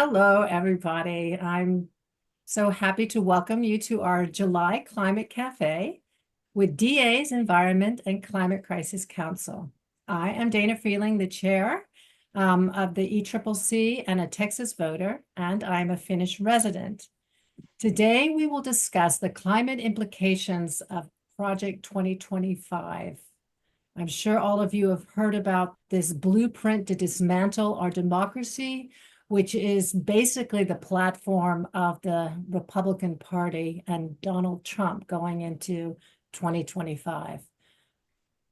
Hello, everybody. I'm so happy to welcome you to our July Climate Cafe with DA's Environment and Climate Crisis Council. I am Dana Freeling, the chair of the ECCC and a Texas voter, and I'm a Finnish resident. Today, we will discuss the climate implications of Project 2025. I'm sure all of you have heard about this blueprint to dismantle our democracy, which is basically the platform of the Republican Party and Donald Trump going into 2025.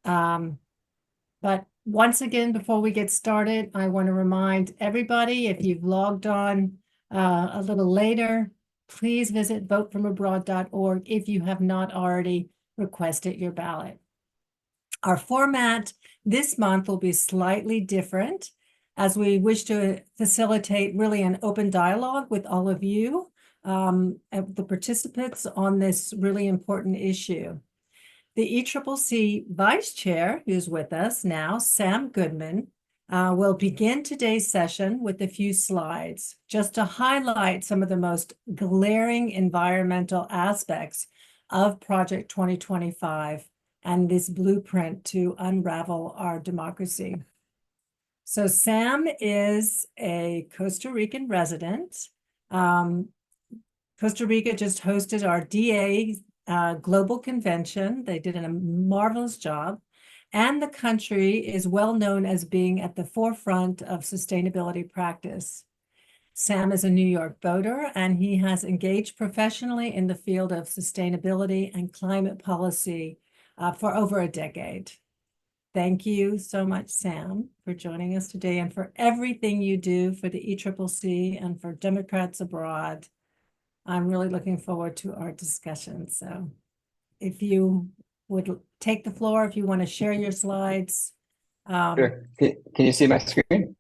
But once again, before we get started, I want to remind everybody, if you've logged on a little later, please visit votefromabroad.org if you have not already requested your ballot. Our format this month will be slightly different as we wish to facilitate really an open dialogue with all of you, the participants on this really important issue. The ECCC Vice Chair, who's with us now, Sam Goodman, will begin today's session with a few slides just to highlight some of the most glaring environmental aspects of Project 2025 and this blueprint to unravel our democracy. So Sam is a Costa Rican resident. Costa Rica just hosted our DA global convention. They did a marvelous job. And the country is well known as being at the forefront of sustainability practice. Sam is a New York voter, and he has engaged professionally in the field of sustainability and climate policy for over a decade. Thank you so much, Sam, for joining us today and for everything you do for the ECCC and for Democrats abroad. I'm really looking forward to our discussion. So if you would take the floor, if you want to share your slides. Sure. Can you see my screen?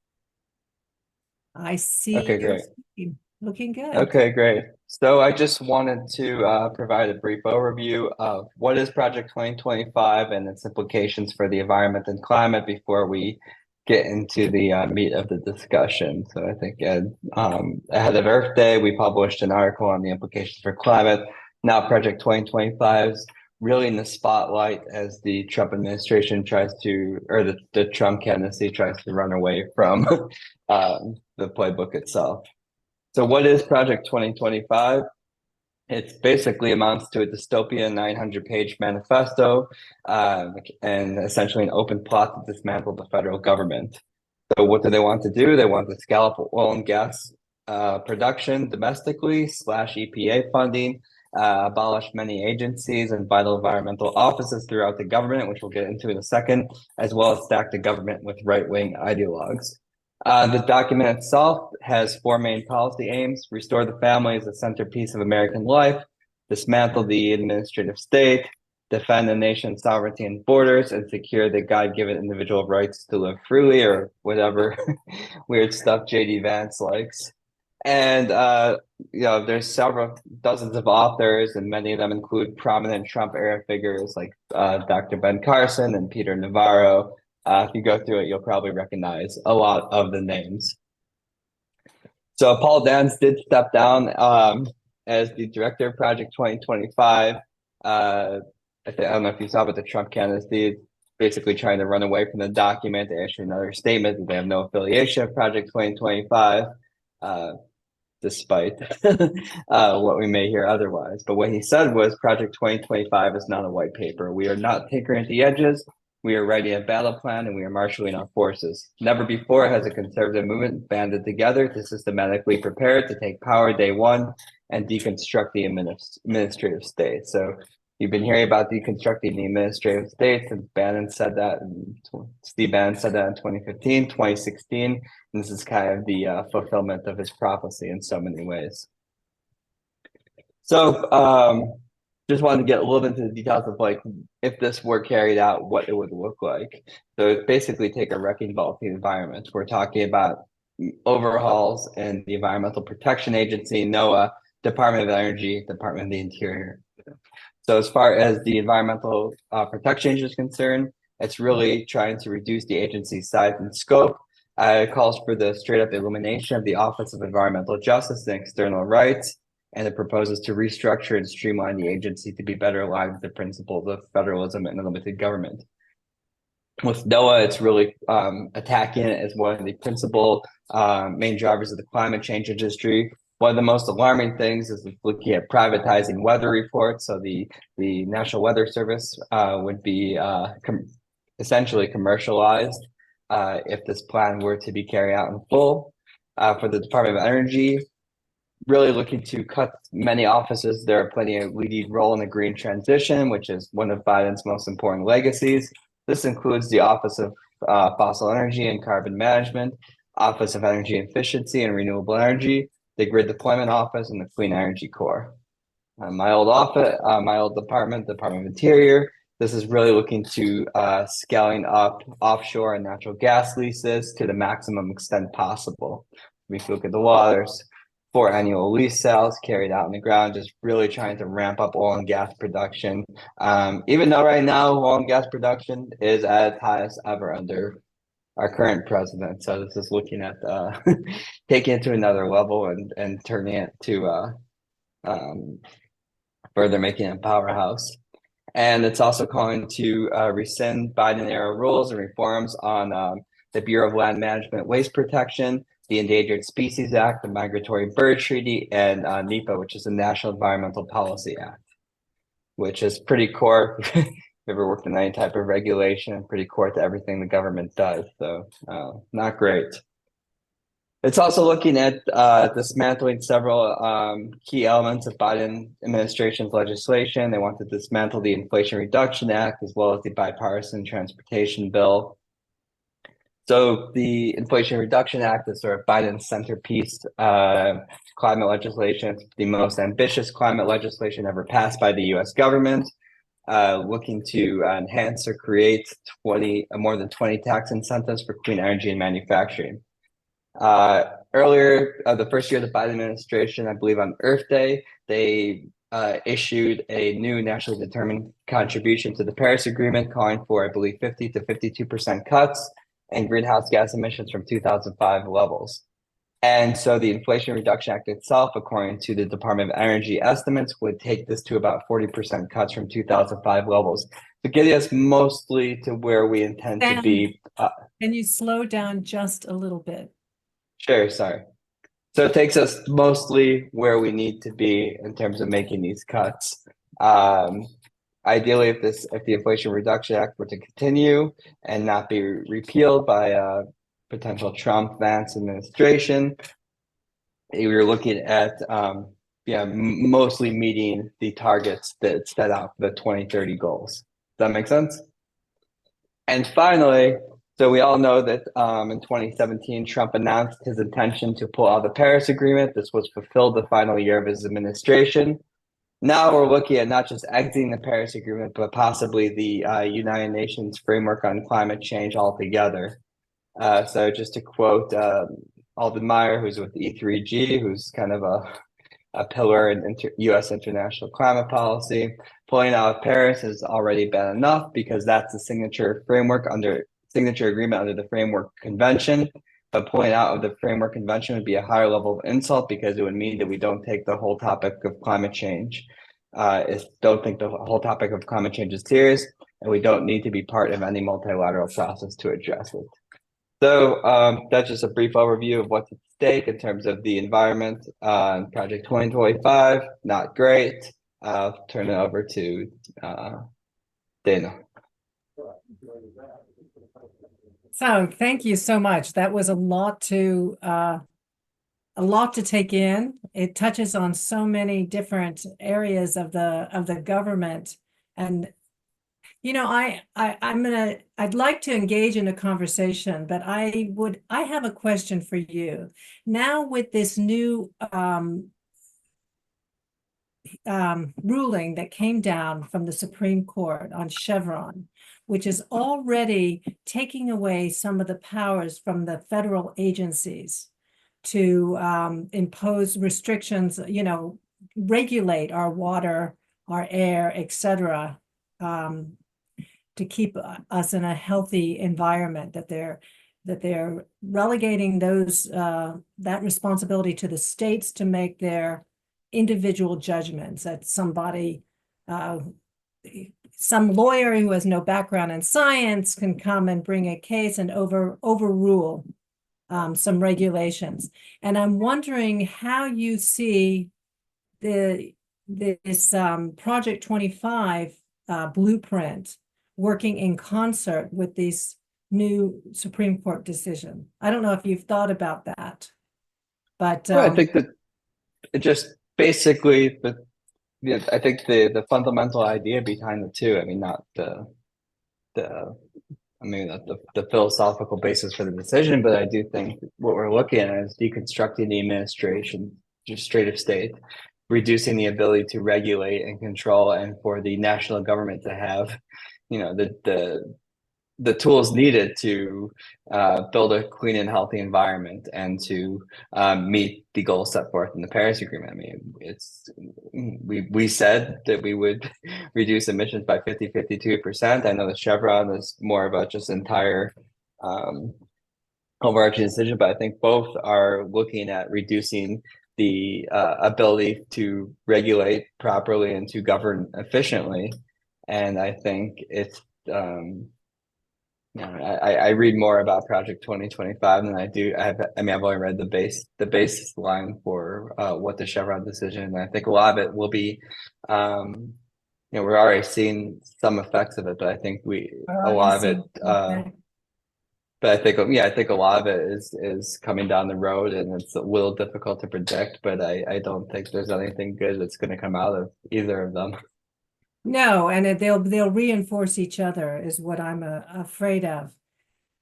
I see Okay, your great. screen. Looking good. Okay, great. So I just wanted to provide a brief overview of what is Project 2025 and its implications for the environment and climate before we get into the meat of the discussion. So I think ahead of Earth Day, we published an article on the implications for climate. Now Project 2025 is really in the spotlight as the Trump administration tries to, or the Trump candidacy tries to run away from the playbook itself. So what is Project 2025? It basically amounts to a dystopian 900-page manifesto and essentially an open plot to dismantle the federal government. So what do they want to do? They want to scale up oil and gas production domestically, slash EPA funding, abolish many agencies and vital environmental offices throughout the government, which we'll get into in a second, as well as stack the government with right-wing ideologues. The document itself has four main policy aims: restore the family as the centerpiece of American life, dismantle the administrative state, defend the nation's sovereignty and borders, and secure the God-given individual rights to live freely, or whatever weird stuff JD Vance likes. And there's several dozens of authors, and many of them include prominent Trump era figures like Dr. Ben Carson and Peter Navarro. If you go through it, you'll probably recognize a lot of the names. So Paul Dance did step down as the director of Project 2025. I don't know if you saw, but the Trump candidacy basically trying to run away from the document. They issued another statement that they have no affiliation with Project 2025, despite what we may hear otherwise. But what he said was Project 2025 is not a white paper. We are not tinkering at the edges. We are writing a battle plan, and we are marshaling our forces. Never before has a conservative movement banded together to systematically prepare to take power day one and deconstruct the administrative state. So you've been hearing about deconstructing the administrative state since Bannon said that, and Steve Bannon said that in 2015, 2016. And this is kind of the fulfillment of his prophecy in so many ways. So just wanted to get a little bit into the details of like, if this were carried out, what it would look like. So it's basically take a wrecking ball to the environment. We're talking about overhauls in the Environmental Protection Agency, NOAA, Department of Energy, Department of the Interior. So as far as the Environmental Protection Agency is concerned, it's really trying to reduce the agency's size and scope It calls for the straight up elimination of the Office of Environmental Justice and External Rights, and it proposes to restructure and streamline the agency to be better aligned with the principles of federalism and limited government. With NOAA, it's really attacking it as one of the principal main drivers of the climate change industry. One of the most alarming things is looking at privatizing weather reports. So the National Weather Service would be essentially commercialized if this plan were to be carried out in full. For the Department of Energy, really looking to cut many offices. There are plenty of leading role in the green transition, which is one of Biden's most important legacies. This includes the Office of Fossil Energy and Carbon Management, Office of Energy Efficiency and Renewable Energy, the Grid Deployment Office, and the Clean Energy Corps. My old department, Department of Interior, this is really looking to scaling up offshore and natural gas leases to the maximum extent possible. If you look at the waters, 4 annual lease sales carried out on the ground, just really trying to ramp up oil and gas production. Even though right now oil and gas production is at its highest ever under our current president. So this is looking at taking it to another level and turning it to further making it a powerhouse. And it's also calling to rescind Biden-era rules and reforms on the Bureau of Land Management Waste Protection, the Endangered Species Act, the Migratory Bird Treaty, and NEPA, which is the National Environmental Policy Act, which is pretty core. If you've ever worked in any type of regulation, pretty core to everything the government does. So not great. It's also looking at dismantling several key elements of Biden administration's legislation. They want to dismantle the Inflation Reduction Act as well as the bipartisan transportation bill. So the Inflation Reduction Act is sort of Biden's centerpiece climate legislation. It's the most ambitious climate legislation ever passed by the U.S. government, looking to enhance or create more than 20 tax incentives for clean energy and manufacturing. Earlier, the first year of the Biden administration, I believe on Earth Day, they issued a new nationally determined contribution to the Paris Agreement, calling for, I believe, 50 to 52% cuts in greenhouse gas emissions from 2005 levels. And so the Inflation Reduction Act itself, according to the Department of Energy estimates, would take this to about 40% cuts from 2005 levels, to get us mostly to where we intend to be. Can you slow down just a little bit? Sure, sorry. So it takes us mostly where we need to be in terms of making these cuts. Ideally, if the Inflation Reduction Act were to continue and not be repealed by potential Trump-Vance administration, we were looking at mostly meeting the targets that set out for the 2030 goals. Does that make sense? And finally, so we all know that in 2017, Trump announced his intention to pull out of the Paris Agreement. This was fulfilled the final year of his administration. Now we're looking at not just exiting the Paris Agreement, but possibly the United Nations Framework on Climate Change altogether. So just to quote Alden Meyer, who's with E3G, who's kind of a pillar in U.S. international climate policy, pulling out of Paris has already been enough because that's the signature agreement under the Framework Convention. But pulling out of the Framework Convention would be a higher level of insult because it would mean that we don't take the whole topic of climate change. Don't think the whole topic of climate change is serious, and we don't need to be part of any multilateral process to address it. So that's just a brief overview of what's at stake in terms of the environment. Project 2025, not great. I'll turn it over to Dana. So thank you so much. That was a lot to take in. It touches on so many different areas of the government. And you know, I'd like to engage in a conversation, but I have a question for you. Now with this new ruling that came down from the Supreme Court on Chevron, which is already taking away some of the powers from the federal agencies to impose restrictions, you know, regulate our water, our air, etc., to keep us in a healthy environment, that that they're relegating that responsibility to the states to make their individual judgments, that some lawyer who has no background in science can come and bring a case and overrule some regulations. And I'm wondering how you see this Project 25 blueprint working in concert with these new Supreme Court decision. I don't know if you've thought about that, but Well, I think that it just basically I think the fundamental idea behind the two, I mean, not the I mean, the philosophical basis for the decision, but I do think what we're looking at is deconstructing the administrative state, reducing the ability to regulate and control, and for the national government to have, the tools needed to build a clean and healthy environment and to meet the goals set forth in the Paris Agreement. I mean, we said that we would reduce emissions by 52%. I know the Chevron is more about just entire overarching decision, but I think both are looking at reducing the ability to regulate properly and to govern efficiently. And I think it's I read more about Project 2025 than I do. I've only read the baseline for what the Chevron decision. And I think a lot of it will be, we're already seeing some effects of it, but I think a lot of it. okay. But I think a lot of it is coming down the road, and it's a little difficult to predict. But I don't think there's anything good that's going to come out of either of them. No, and they'll reinforce each other is what I'm afraid of.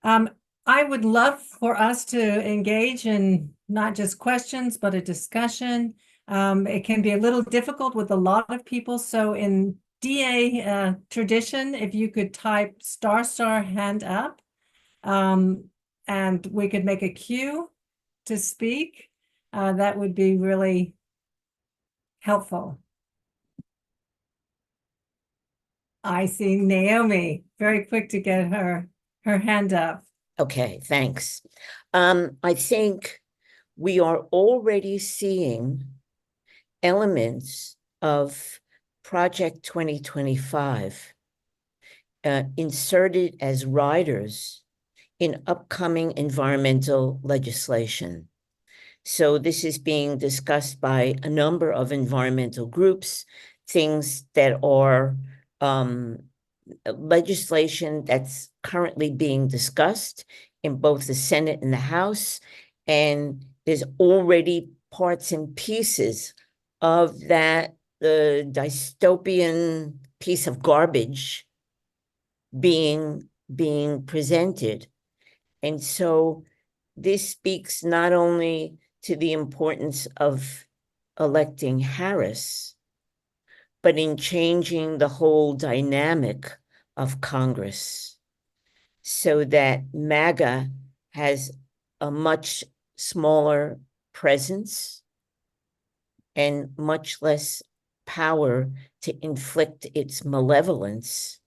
I would love for us to engage in not just questions, but a discussion. It can be a little difficult with a lot of people. So in DA tradition, if you could type * hand up, and we could make a queue to speak, that would be really helpful. I see Naomi, very quick to get her hand up. Okay, thanks. I think we are already seeing elements of Project 2025 inserted as riders in upcoming environmental legislation. So this is being discussed by a number of environmental groups, things that are legislation that's currently being discussed in both the Senate and the House, and there's already parts and pieces of that the dystopian piece of garbage being presented. And so this speaks not only to the importance of electing Harris, but in changing the whole dynamic of Congress so that MAGA has a much smaller presence and much less power to inflict its malevolence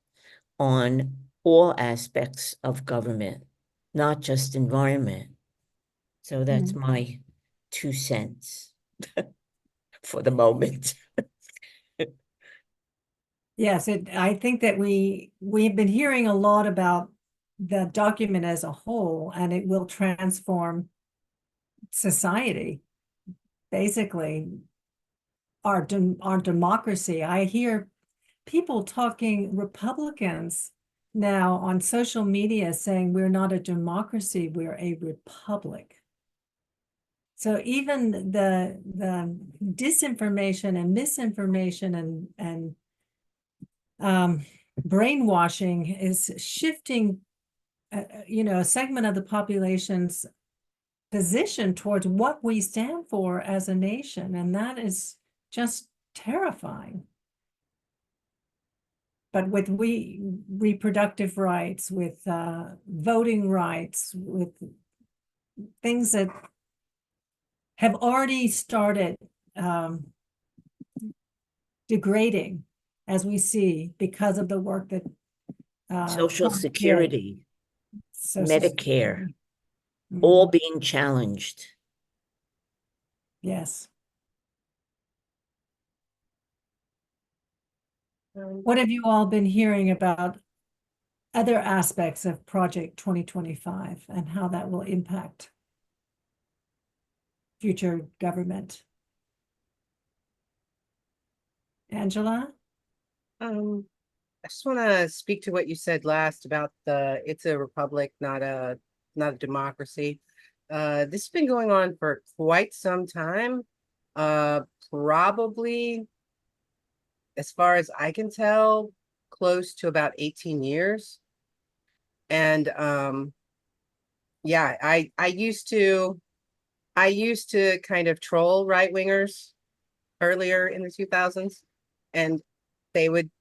on all aspects of government, not just environment. So that's my 2 cents for the moment. Yes, I think that we've been hearing a lot about the document as a whole, and it will transform society, basically our democracy. I hear people talking, Republicans now on social media, saying we're not a democracy, we're a republic. So even the disinformation and misinformation and brainwashing is shifting, a segment of the population's position towards what we stand for as a nation, and that is just terrifying. But with reproductive rights, with voting rights, with things that have already started degrading, as we see, because of the work that Social Security, Medicare. all being challenged. Yes. What have you all been hearing about other aspects of Project 2025 and how that will impact future government? Angela? I just want to speak to what you said last about it's a republic, not a democracy. This has been going on for quite some time. Probably, as far as I can tell, close to about 18 years. And yeah, I used to kind of troll right-wingers earlier in the 2000s, and they would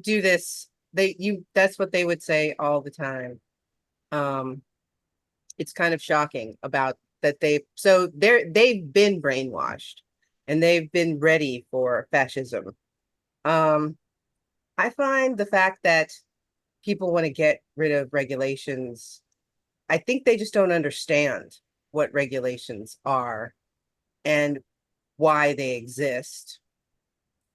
do this. That's what they would say all the time. It's kind of shocking about that they've been brainwashed and they've been ready for fascism. I find the fact that people want to get rid of regulations, I think they just don't understand what regulations are and why they exist.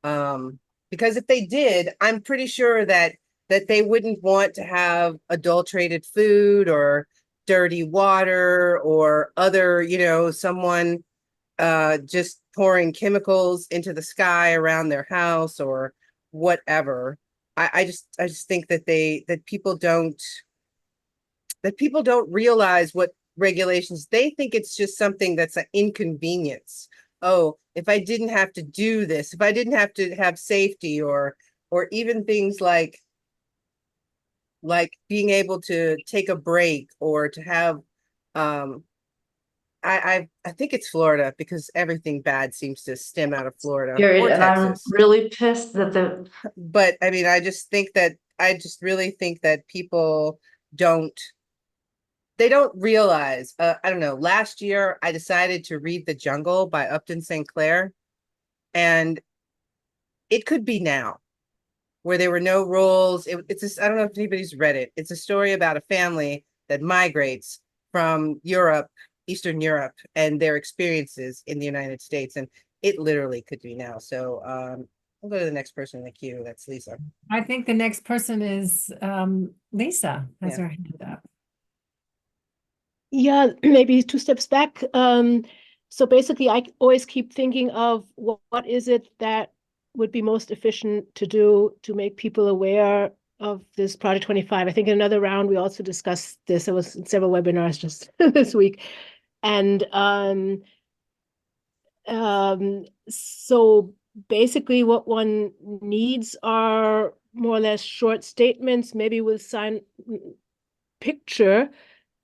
Because if they did, I'm pretty sure that they wouldn't want to have adulterated food or dirty water or other, someone just pouring chemicals into the sky around their house or whatever. I just think that people don't realize what regulations. They think it's just something that's an inconvenience. Oh, if I didn't have to do this, if I didn't have to have safety or even things like being able to take a break or to have I think it's Florida because everything bad seems to stem out of Florida Period. or And Texas. I'm really pissed that But I mean, I just really think that people they don't realize, I don't know, last year I decided to read The Jungle by Upton St. Clair, and it could be now, where there were no rules. It's just, I don't know if anybody's read it. It's a story about a family that migrates from Europe, Eastern Europe, and their experiences in the United States, and it literally could be now. So I'll go to the next person in the queue. That's Lisa. I think the next person is Lisa has Yeah. her hand up. Yeah, maybe two steps back. So basically, I always keep thinking of what is it that would be most efficient to do to make people aware of this Project 25. I think in another round, we also discussed this. I was in several webinars just this week. And so basically what one needs are more or less short statements, maybe with sign picture.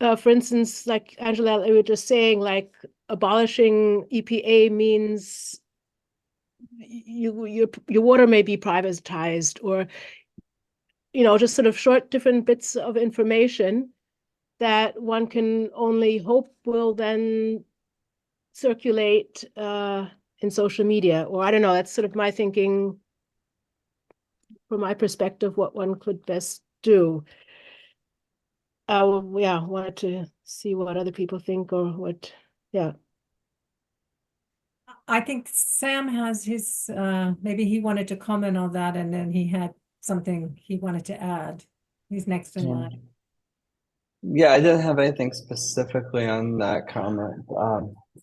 For instance, like Angela, you were just saying, like abolishing EPA means your water may be privatized, or just sort of short, different bits of information that one can only hope will then circulate in social media. Or I don't know. That's sort of my thinking from my perspective. What one could best do. Yeah, wanted to see what other people think or what, yeah. I think Sam has his, maybe he wanted to comment on that and then he had something he wanted to add. He's next in line. Yeah, I didn't have anything specifically on that comment.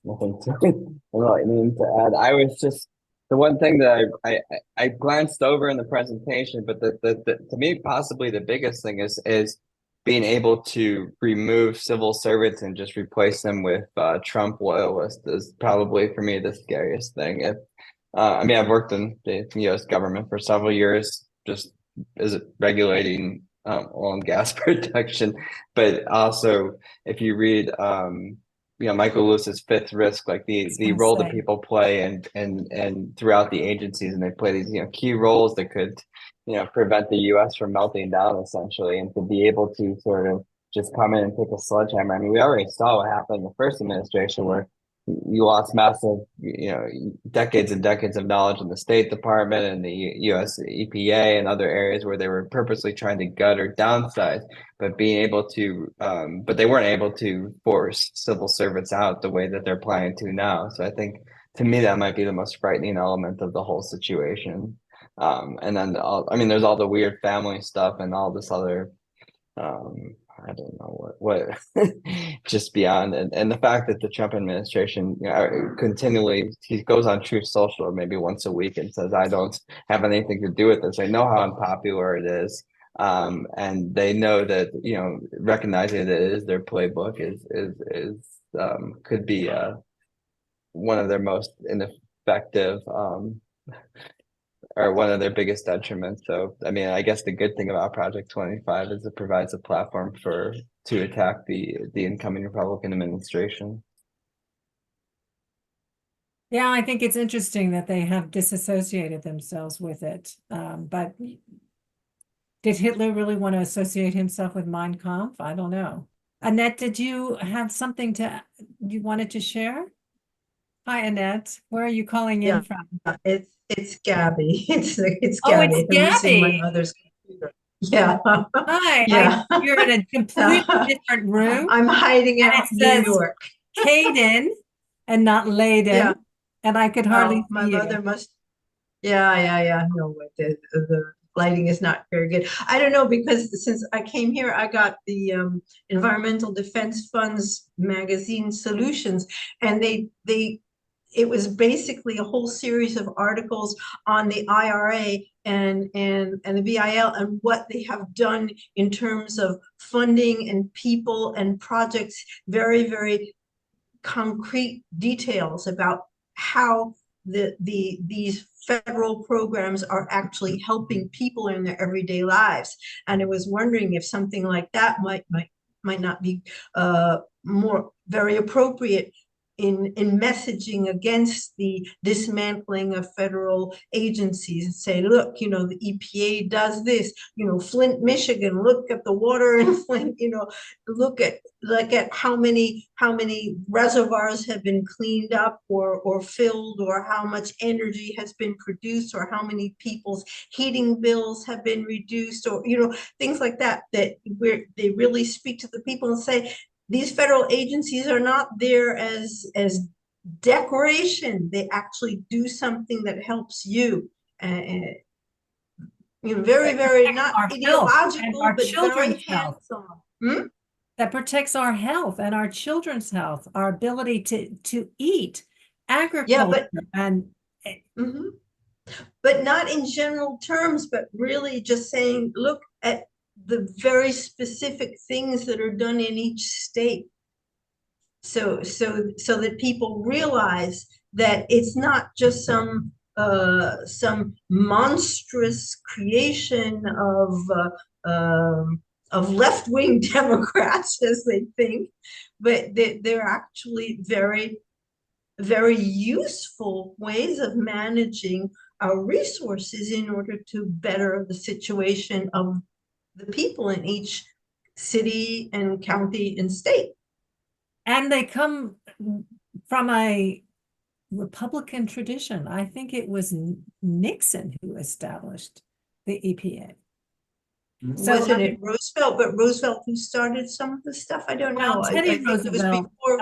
Nothing to, I don't know what you mean to add. I was just, the one thing that I glanced over in the presentation, but to me, possibly the biggest thing is being able to remove civil servants and just replace them with Trump loyalists is probably for me the scariest thing. I mean, I've worked in the U.S. government for several years, just as regulating oil and gas production, but also if you read Michael Lewis's Fifth Risk, like the role that people play and throughout the agencies, and they play these key roles that could prevent the U.S. from melting down essentially, and to be able to sort of just come in and take a sledgehammer. I mean, we already saw what happened in the first administration where you lost massive, decades and decades of knowledge in the State Department and the US EPA and other areas where they were purposely trying to gut or downsize, but but they weren't able to force civil servants out the way that they're planning to now. So I think to me that might be the most frightening element of the whole situation. And then there's all the weird family stuff and all this other I don't know what just beyond and the fact that the Trump administration continually he goes on Truth Social maybe once a week and says I don't have anything to do with this. I know how unpopular it is, and they know that recognizing that it is their playbook is could be one of their most ineffective or one of their biggest detriments. So, I guess the good thing about Project 25 is it provides a platform to attack the incoming Republican administration. Yeah, I think it's interesting that they have disassociated themselves with it. But did Hitler really want to associate himself with Mein Kampf? I don't know. Annette, did you have something you wanted to share? Hi, Annette. Where are you calling in from? It's Gabby. It's Oh, Gabby. it's I'm using my Gabby. mother's computer. Yeah. Hi, Yeah. you're in a completely different room. I'm hiding And out it in says New York. Caden and not Layden. Yeah. And I could hardly My see mother you. must. Yeah. No, what the lighting is not very good. I don't know because since I came here, I got the Environmental Defense Fund's magazine Solutions, and it was basically a whole series of articles on the IRA and the BIL and what they have done in terms of funding and people and projects, very, very concrete details about how these federal programs are actually helping people in their everyday lives. And I was wondering if something like that might not be more very appropriate in messaging against the dismantling of federal agencies and say, look, the EPA does this, Flint, Michigan, look at the water in Flint, look at how many reservoirs have been cleaned up or filled, or how much energy has been produced, or how many people's heating bills have been reduced, or things like that where they really speak to the people and say, these federal agencies are not there as decoration. They actually do something that helps you. Very, very not ideological, but very hands-on. That protects our health and our children's health, our ability to eat, agriculture, but not in general terms, but really just saying, look at the very specific things that are done in each state. So that people realize that it's not just some monstrous creation of left-wing Democrats, as they think, but they're actually very, very useful ways of managing our resources in order to better the situation of the people in each city and county and state. And they come from a Republican tradition. I think it was Nixon who established the EPA. So wasn't it Roosevelt? But Roosevelt who started some of the stuff? I don't know. Teddy I think Roosevelt it was before.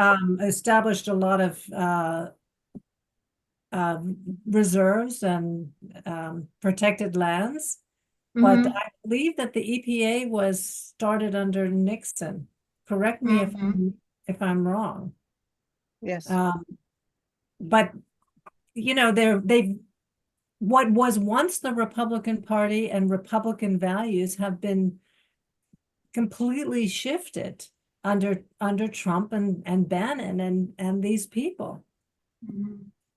established a lot of reserves and protected lands. But I believe that the EPA was started under Nixon. Correct me if I'm wrong. Yes. But what was once the Republican Party and Republican values have been completely shifted under Trump and Bannon and these people.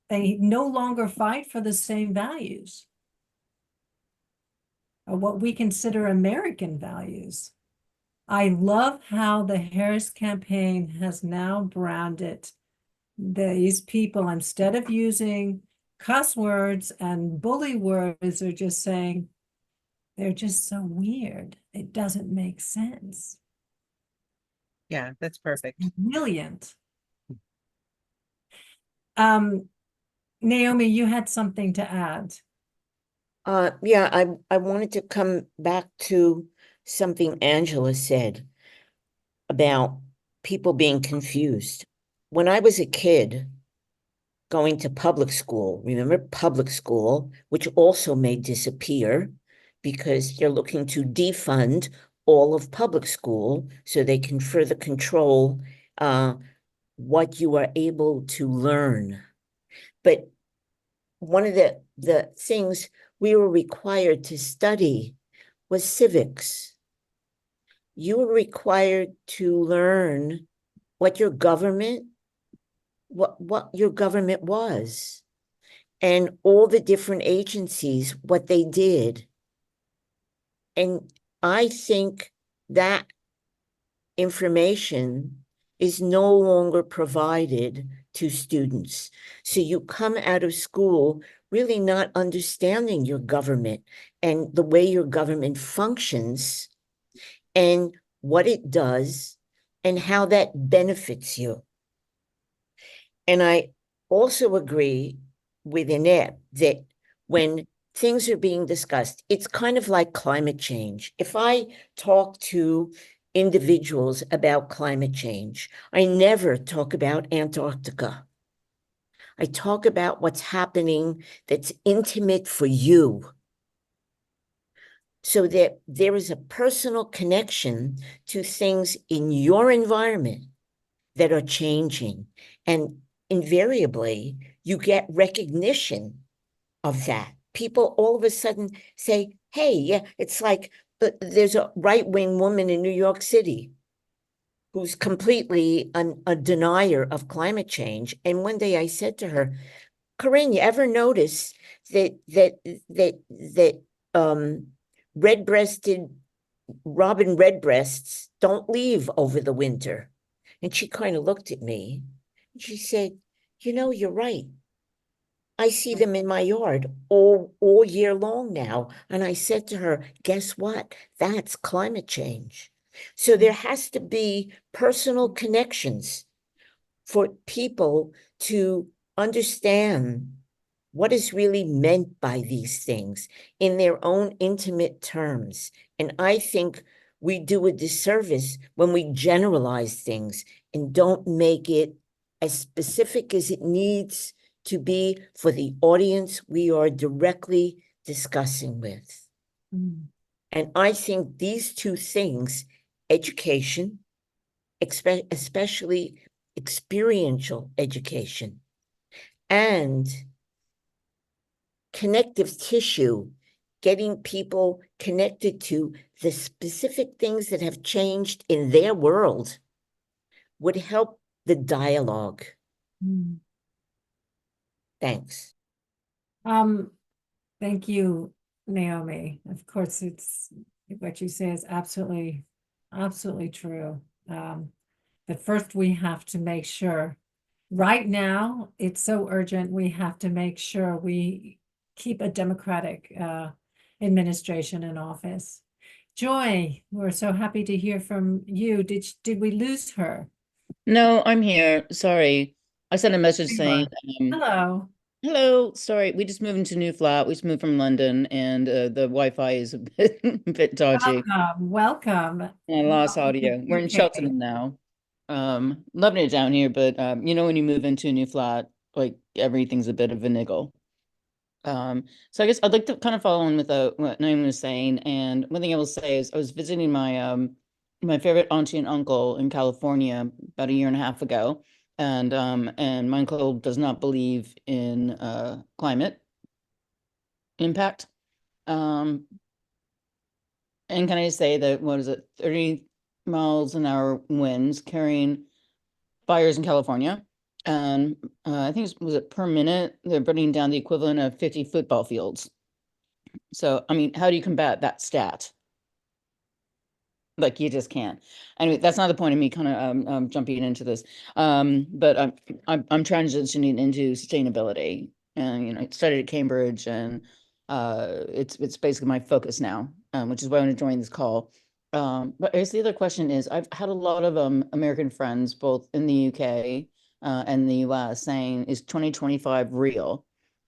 They no longer fight for the same values, or what we consider American values. I love how the Harris campaign has now branded these people, instead of using cuss words and bully words, they're just saying they're just so weird. It doesn't make sense. Yeah, that's perfect. Brilliant. Naomi, you had something to add. Yeah, I wanted to come back to something Angela said about people being confused. When I was a kid going to public school, remember public school, which also may disappear because they're looking to defund all of public school so they can further control what you are able to learn. But one of the things we were required to study was civics. You were required to learn what your government, what your government was, and all the different agencies, what they did. And I think that information is no longer provided to students. So you come out of school really not understanding your government and the way your government functions and what it does and how that benefits you. And I also agree with Annette that when things are being discussed, it's kind of like climate change. If I talk to individuals about climate change, I never talk about Antarctica. I talk about what's happening that's intimate for you, so that there is a personal connection to things in your environment that are changing. And invariably, you get recognition of that. People all of a sudden say, hey, yeah, it's like there's a right-wing woman in New York City who's completely a denier of climate change. And one day I said to her, Corinne, you ever notice that red-breasted robin redbreasts don't leave over the winter? And she kind of looked at me and she said, you know, you're right. I see them in my yard all year long now. And I said to her, guess what? That's climate change. So there has to be personal connections for people to understand what is really meant by these things in their own intimate terms. And I think we do a disservice when we generalize things and don't make it as specific as it needs to be for the audience we are directly discussing with. Mm. And I think these two things, education, especially experiential education, and connective tissue, getting people connected to the specific things that have changed in their world, would help the dialogue. Mm. Thanks. Thank you, Naomi. Of course, it's what you say is absolutely, absolutely true. But first we have to make sure, right now, it's so urgent, we have to make sure we keep a democratic administration in office. Joy, we're so happy to hear from you. Did we lose her? No, I'm here. Sorry. I sent a message There you saying, Hello. hello, sorry, we just moved into a new flat. We just moved from London and the Wi-Fi is a bit, a bit dodgy. Welcome. And I lost Welcome to audio. We're in UK. Cheltenham now. Loving it down here, but you know when you move into a new flat, like everything's a bit of a niggle. So I guess I'd like to kind of follow on with what Naomi was saying. And one thing I will say is I was visiting my favorite auntie and uncle in California about a year and a half ago. And my uncle does not believe in climate impact. And can I say that, what is it, 30 miles an hour winds carrying fires in California? And I think was it per minute, they're burning down the equivalent of 50 football fields. So, I mean, how do you combat that stat? Like, you just can't. Anyway, that's not the point of me kind of jumping into this. But I'm transitioning into sustainability, and you know, I studied at Cambridge, and it's basically my focus now, which is why I want to join this call. But I guess the other question is, I've had a lot of American friends, both in the UK and the US saying, is 2025 real?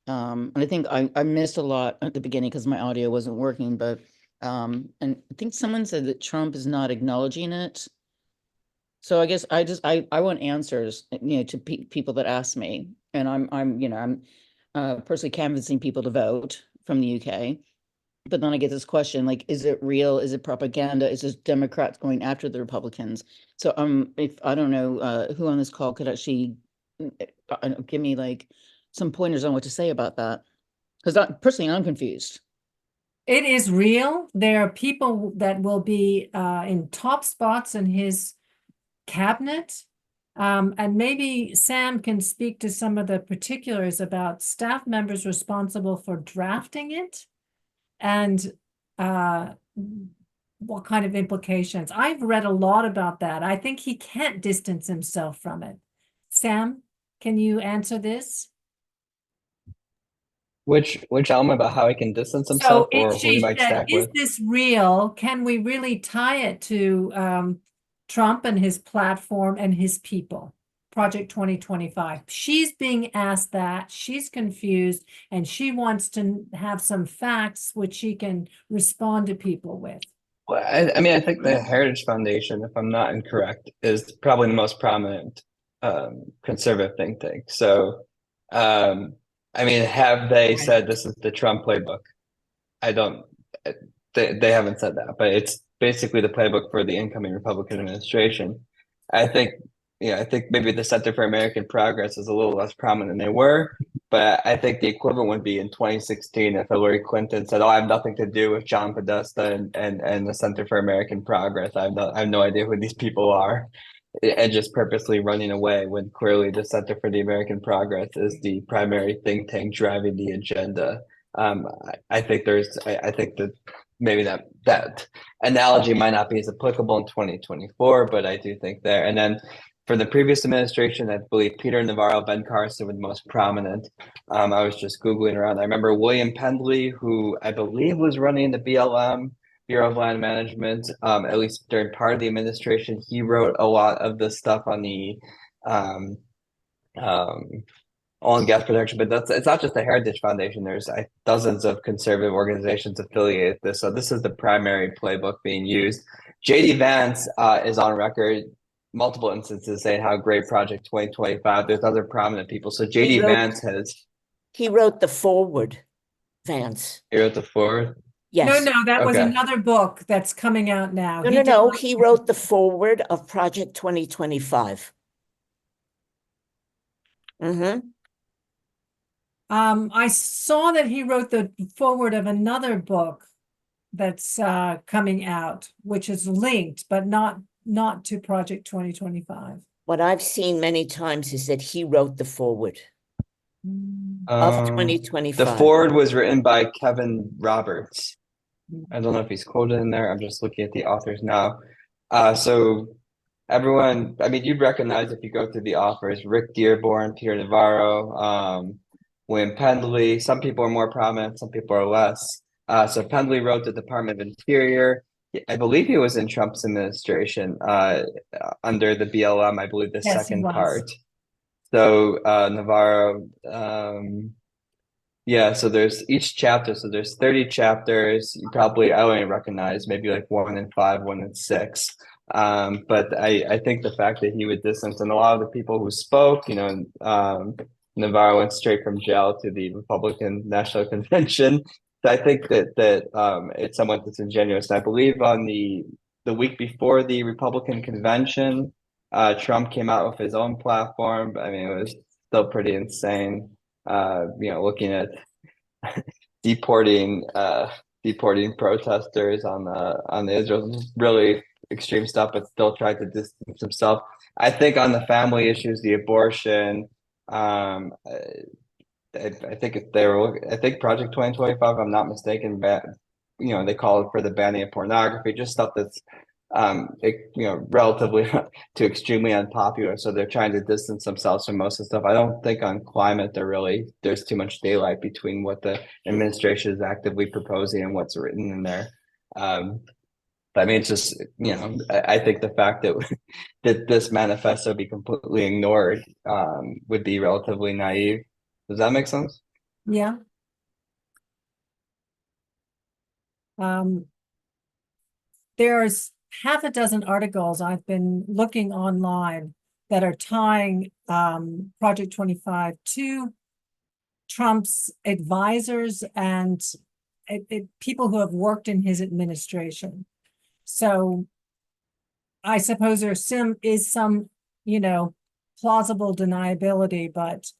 And I think I missed a lot at the beginning because my audio wasn't working, but and I think someone said that Trump is not acknowledging it. So I guess I want answers, to people that ask me, and I'm personally canvassing people to vote from the UK. But then I get this question, like, is it real? Is it propaganda? Is this Democrats going after the Republicans? So if I don't know who on this call could actually give me like some pointers on what to say about that, because personally I'm confused. It is real. There are people that will be in top spots in his cabinet. And maybe Sam can speak to some of the particulars about staff members responsible for drafting it and what kind of implications. I've read a lot about that. I think he can't distance himself from it. Sam, can you answer this? Which element about how he can distance himself, or who he might stack is with? this real? Can we really tie it to Trump and his platform and his people? Project 2025. She's being asked that. She's confused, and she wants to have some facts which she can respond to people with. Well, I mean, I think the Heritage Foundation, if I'm not incorrect, is probably the most prominent conservative think tank. So, I mean, have they said this is the Trump playbook? I don't. They haven't said that, but it's basically the playbook for the incoming Republican administration. I think, I think maybe the Center for American Progress is a little less prominent than they were, but I think the equivalent would be in 2016 if Hillary Clinton said, "Oh, I have nothing to do with John Podesta and the Center for American Progress. I have no idea who these people are," and just purposely running away when clearly the Center for the American Progress is the primary think tank driving the agenda. I think I think that maybe that analogy might not be as applicable in 2024, but I do think there. And then for the previous administration, I believe Peter Navarro, Ben Carson were the most prominent. I was just Googling around. I remember William Pendley, who I believe was running the BLM, Bureau of Land Management, at least during part of the administration. He wrote a lot of the stuff on the oil and gas production, but it's not just the Heritage Foundation. There's dozens of conservative organizations affiliated with this. So this is the primary playbook being used. JD Vance is on record multiple instances saying how great Project 2025. There's other prominent people. So JD Vance he wrote the foreword, Vance. He wrote the foreword? Yes. No, that was Okay. another book that's coming out now. No. He wrote the foreword of Project 2025. Mm-hmm. I saw that he wrote the foreword of another book that's coming out, which is linked, but not to Project 2025. What I've seen many times is that he wrote the foreword of 2025. The foreword was written by Kevin Roberts. I don't know if he's quoted in there. I'm just looking at the authors now. So everyone, I mean, you'd recognize if you go through the authors: Rick Dearborn, Peter Navarro, William Pendley. Some people are more prominent, some people are less. So Pendley wrote the Department of Interior. I believe he was in Trump's administration under the BLM, I believe the second part. So Navarro, yeah, so there's each chapter. So there's 30 chapters. You probably, I only recognize maybe like 1 in 5, 1 in 6. But I think the fact that he would distance, and a lot of the people who spoke, Navarro went straight from jail to the Republican National Convention. So I think that it's somewhat disingenuous. And I believe on the week before the Republican convention, Trump came out with his own platform. I mean, it was still pretty insane. Looking at deporting protesters on the Israel, really extreme stuff, but still tried to distance himself. I think on the family issues, the abortion, I think Project 2025, if I'm not mistaken, they call it for the banning of pornography, just stuff that's relatively to extremely unpopular. So they're trying to distance themselves from most of the stuff. I don't think on climate there's too much daylight between what the administration is actively proposing and what's written in there. I mean, it's just, I think the fact that that this manifesto be completely ignored would be relatively naive. Does that make sense? Yeah. There's half a dozen articles I've been looking online that are tying Project 25 to Trump's advisors and people who have worked in his administration. So I suppose there is some, plausible deniability, but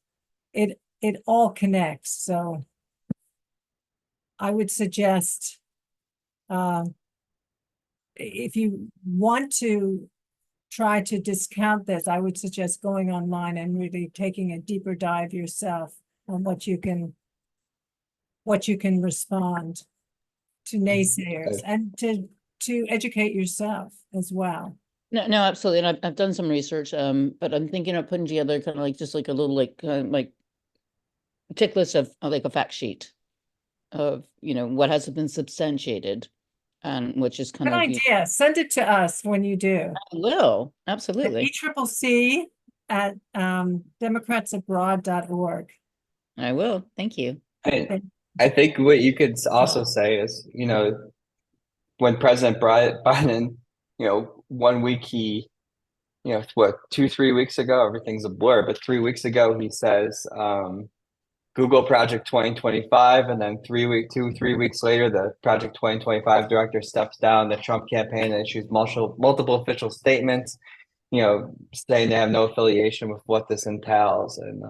it all connects. So I would suggest if you want to try to discount this, I would suggest going online and really taking a deeper dive yourself on what you can respond to naysayers and to educate yourself as well. No, absolutely. And I've done some research, but I'm thinking of putting together kind of like just like a little like tick list of like a fact sheet of what hasn't been substantiated, and which is kind Good of idea. Send it to us when you do. I will At absolutely. ECCC at democratsabroad.org. I will. Thank you. I think what you could also say is, when President Biden, 1 week what, 2-3 weeks ago, everything's a blur, but 3 weeks ago he says Google Project 2025, and then 3 weeks later, the Project 2025 director steps down. The Trump campaign issues multiple official statements, saying they have no affiliation with what this entails. And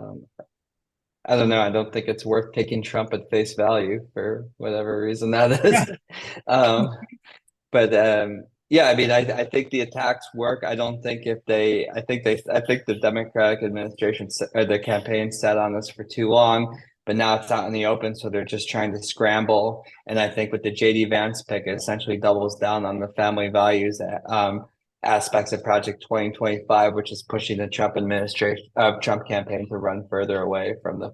I don't know. I don't think it's worth taking Trump at face value for whatever reason that is. But yeah, I mean, I think the attacks work. I don't think I think the Democratic administration or the campaign sat on this for too long, but now it's out in the open, so they're just trying to scramble. And I think with the JD Vance pick, it essentially doubles down on the family values aspects of Project 2025, which is pushing the Trump campaign to run further away from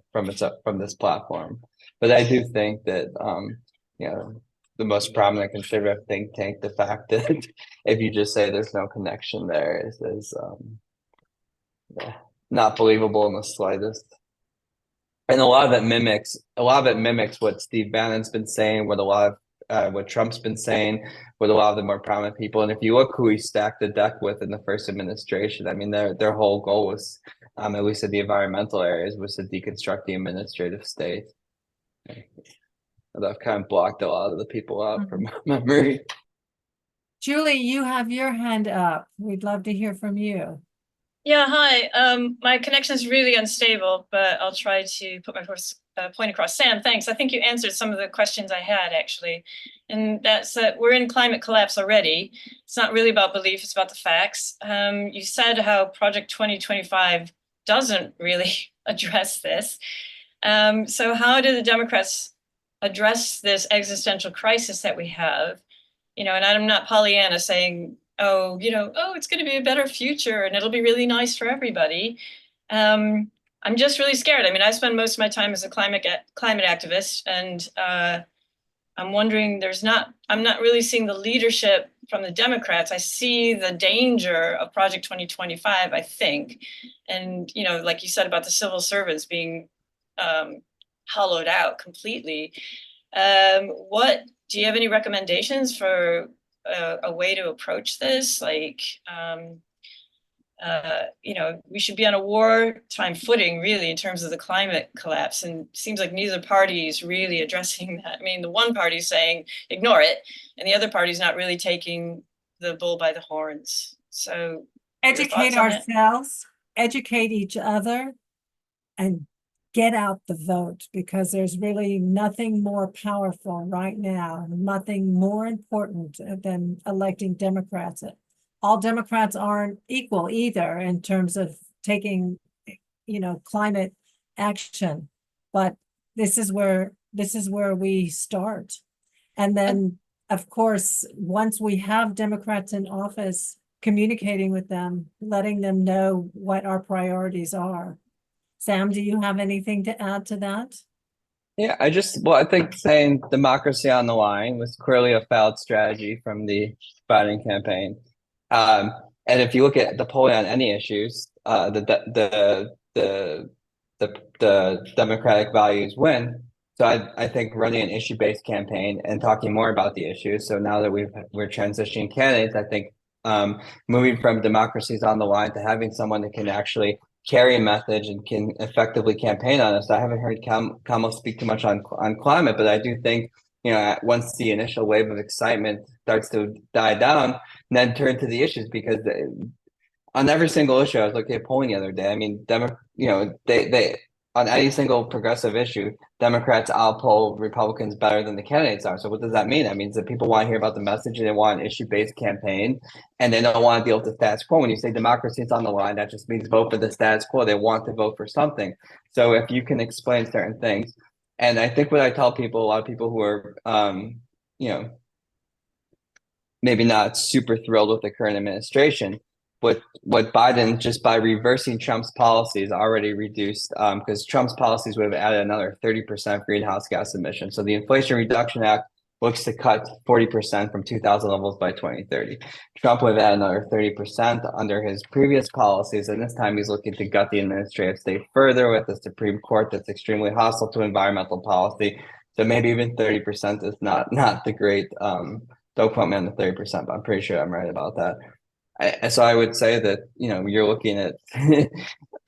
this platform. But I do think that the most prominent conservative think tank, the fact that if you just say there's no connection there is not believable in the slightest. And a lot of it mimics what Steve Bannon's been saying, what Trump's been saying, with a lot of the more prominent people. And if you look who he stacked the deck with in the first administration, I mean, their whole goal was, at least in the environmental areas, was to deconstruct the administrative state. I've kind of blocked a lot of the people out from memory. Julie, you have your hand up. We'd love to hear from you. Yeah, hi. My connection is really unstable, but I'll try to put my first point across. Sam, thanks. I think you answered some of the questions I had, actually. And that's that we're in climate collapse already. It's not really about belief, it's about the facts. You said how Project 2025 doesn't really address this. So how do the Democrats address this existential crisis that we have? And I'm not Pollyanna saying, it's going to be a better future and it'll be really nice for everybody. I'm just really scared. I mean, I spend most of my time as a climate activist, and I'm wondering, I'm not really seeing the leadership from the Democrats. I see the danger of Project 2025, I think. And, like you said about the civil servants being hollowed out completely. Do you have any recommendations for a way to approach this? Like, we should be on a wartime footing, really, in terms of the climate collapse. And it seems like neither party is really addressing that. I mean, the one party is saying, ignore it, and the other party is not really taking the bull by the horns. So educate ourselves, educate each other, and get out the vote, because there's really nothing more powerful right now, nothing more important than electing Democrats. All Democrats aren't equal either in terms of taking, climate action, but this is where we start. And then, of course, once we have Democrats in office, communicating with them, letting them know what our priorities are. Sam, do you have anything to add to that? Yeah, I think saying democracy on the line was clearly a failed strategy from the Biden campaign. Um, and if you look at the polling on any issues, the Democratic values win. So I think running an issue-based campaign and talking more about the issues. So now that we're transitioning candidates, I think moving from democracies on the line to having someone that can actually carry a message and can effectively campaign on us. I haven't heard Kamal speak too much on climate, but I do think, you know, once the initial wave of excitement starts to die down, then turn to the issues, because on every single issue, I was looking at polling the other day. I mean, they on any single progressive issue, Democrats outpoll Republicans better than the candidates are. So what does that mean? That means that people want to hear about the message and they want an issue-based campaign, and they don't want to deal with the status quo. When you say democracy is on the line, that just means vote for the status quo. They want to vote for something. So if you can explain certain things, and I think what I tell people, a lot of people who are, you know, maybe not super thrilled with the current administration, what Biden, just by reversing Trump's policies, already reduced, because Trump's policies would have added another 30% greenhouse gas emissions. So the Inflation Reduction Act looks to cut 40% from 2000 levels by 2030. Trump would have added another 30% under his previous policies, and this time he's looking to gut the administrative state further with the Supreme Court that's extremely hostile to environmental policy. So maybe even 30% is not the great. Don't quote me on the 30%, but I'm pretty sure I'm right about that. So I would say that, you know, you're looking at,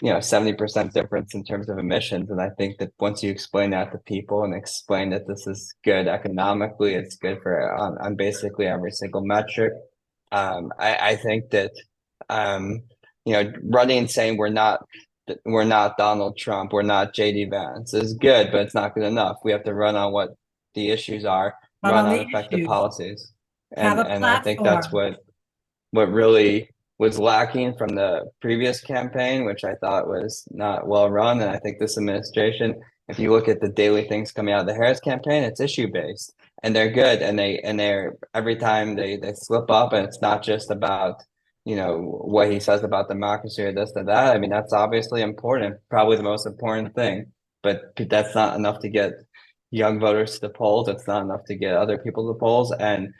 70% difference in terms of emissions. And I think that once you explain that to people and explain that this is good economically, it's good for on basically every single metric. I think that, running and saying we're not Donald Trump, we're not JD Vance is good, but it's not good enough. We have to run on what the issues are, Run run on on the effective issues. policies. Have a And I think that's platform. what really was lacking from the previous campaign, which I thought was not well run. And I think this administration, if you look at the daily things coming out of the Harris campaign, it's issue based, and they're good. And they're every time they slip up, and it's not just about, what he says about democracy or this or that. I mean, that's obviously important, probably the most important thing, but that's not enough to get young voters to the polls. It's not enough to get other people to the polls. And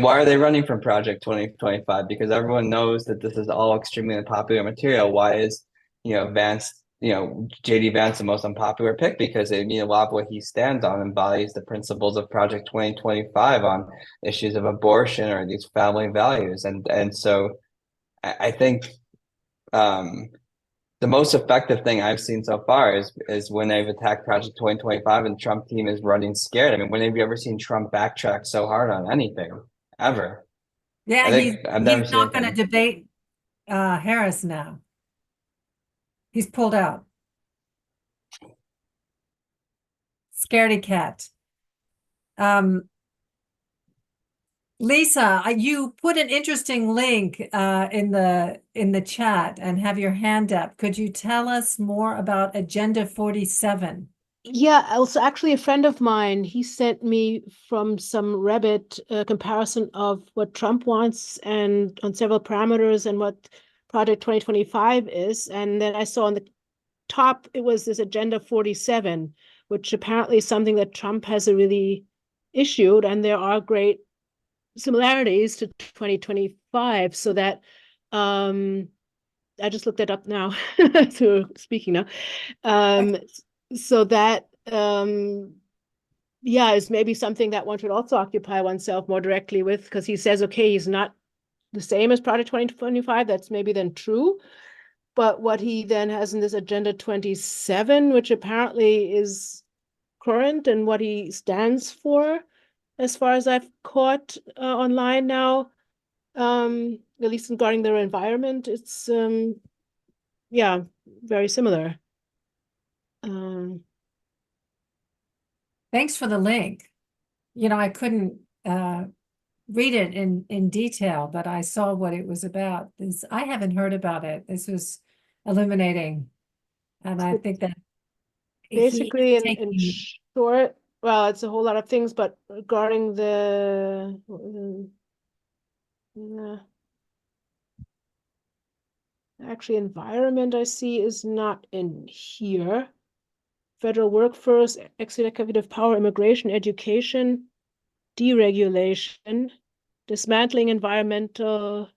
why are they running from Project 2025? Because everyone knows that this is all extremely unpopular material. Why is, Vance, JD Vance the most unpopular pick? Because a lot of what he stands on embodies the principles of Project 2025 on issues of abortion or these family values. And so I think the most effective thing I've seen so far is when they've attacked Project 2025 and the Trump team is running scared. I mean, when have you ever seen Trump backtrack so hard on anything ever? Yeah, I think I've never he's seen not going to anything. debate Harris now. He's pulled out. Scaredy cat. Lisa, you put an interesting link in the chat and have your hand up. Could you tell us more about Agenda 47? Yeah, also actually a friend of mine, he sent me from some Reddit comparison of what Trump wants and on several parameters and what Project 2025 is. And then I saw on the top, it was this Agenda 47, which apparently is something that Trump has really issued. And there are great similarities to 2025, so that I just looked that up now through speaking now. So that yeah, is maybe something that one should also occupy oneself more directly with, because he says, okay, he's not the same as Project 2025. That's maybe then true. But what he then has in this Agenda 27, which apparently is current and what he stands for, as far as I've caught online now, at least regarding their environment, it's yeah, very similar. Thanks for the link. I couldn't read it in detail, but I saw what it was about. I haven't heard about it. This was illuminating. And I think that Basically, in taking short, well, it's a whole lot of things, but regarding the actually environment, I see is not in here. federal workforce, executive power, immigration, education, deregulation, dismantling environmental,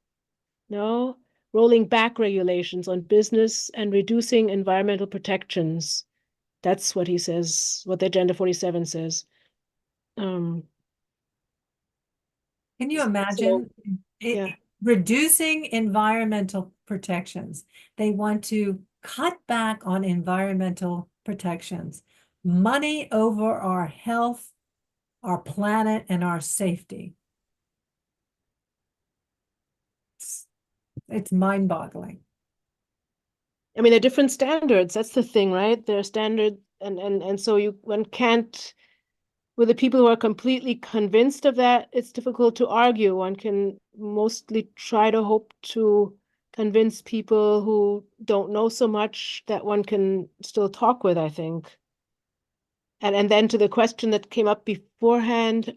no, rolling back regulations on business and reducing environmental protections. That's what he says, what the Agenda 47 says. Can you So, imagine yeah. reducing environmental protections? They want to cut back on environmental protections, money over our health, our planet, and our safety. It's mind-boggling. I mean, they're different standards. That's the thing, right? They're standard, and so one can't, with the people who are completely convinced of that, it's difficult to argue. One can mostly try to hope to convince people who don't know so much that one can still talk with, I think. And then to the question that came up beforehand,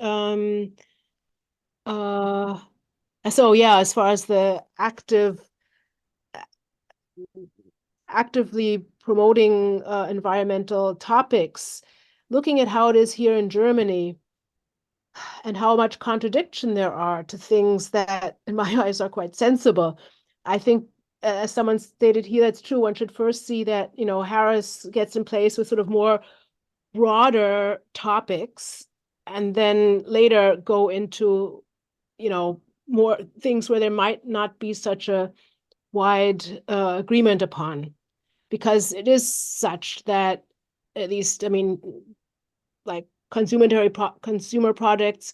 so yeah, as far as the actively promoting environmental topics, looking at how it is here in Germany and how much contradiction there are to things that, in my eyes, are quite sensible. I think, as someone stated here, that's true. One should first see that, Harris gets in place with sort of more broader topics, and then later go into, more things where there might not be such a wide agreement upon, because it is such that, at least, I mean, like consumer products,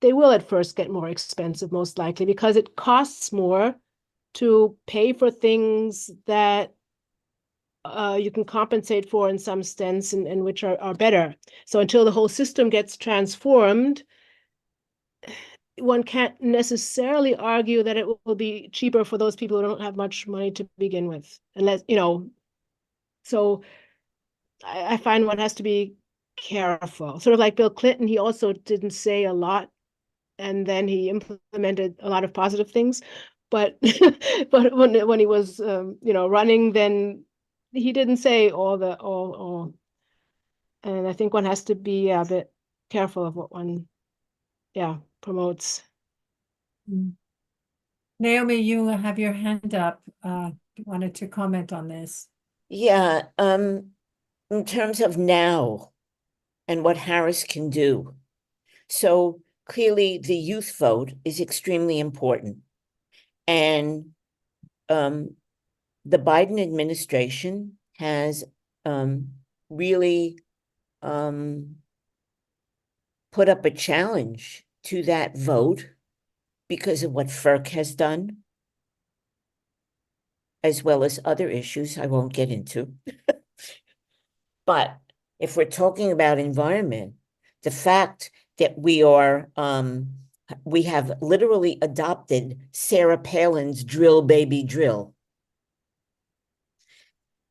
they will at first get more expensive, most likely, because it costs more to pay for things that you can compensate for in some sense, and which are better. So until the whole system gets transformed, one can't necessarily argue that it will be cheaper for those people who don't have much money to begin with, unless, so I find one has to be careful. Sort of like Bill Clinton, he also didn't say a lot, and then he implemented a lot of positive things. But but when he was running, then he didn't say all. And I think one has to be a bit careful of what one promotes. Naomi, you have your hand up. Wanted to comment on this. Yeah, in terms of now and what Harris can do. So clearly the youth vote is extremely important. And the Biden administration has really put up a challenge to that vote because of what FERC has done, as well as other issues I won't get into. But if we're talking about environment, the fact that we have literally adopted Sarah Palin's drill, baby, drill.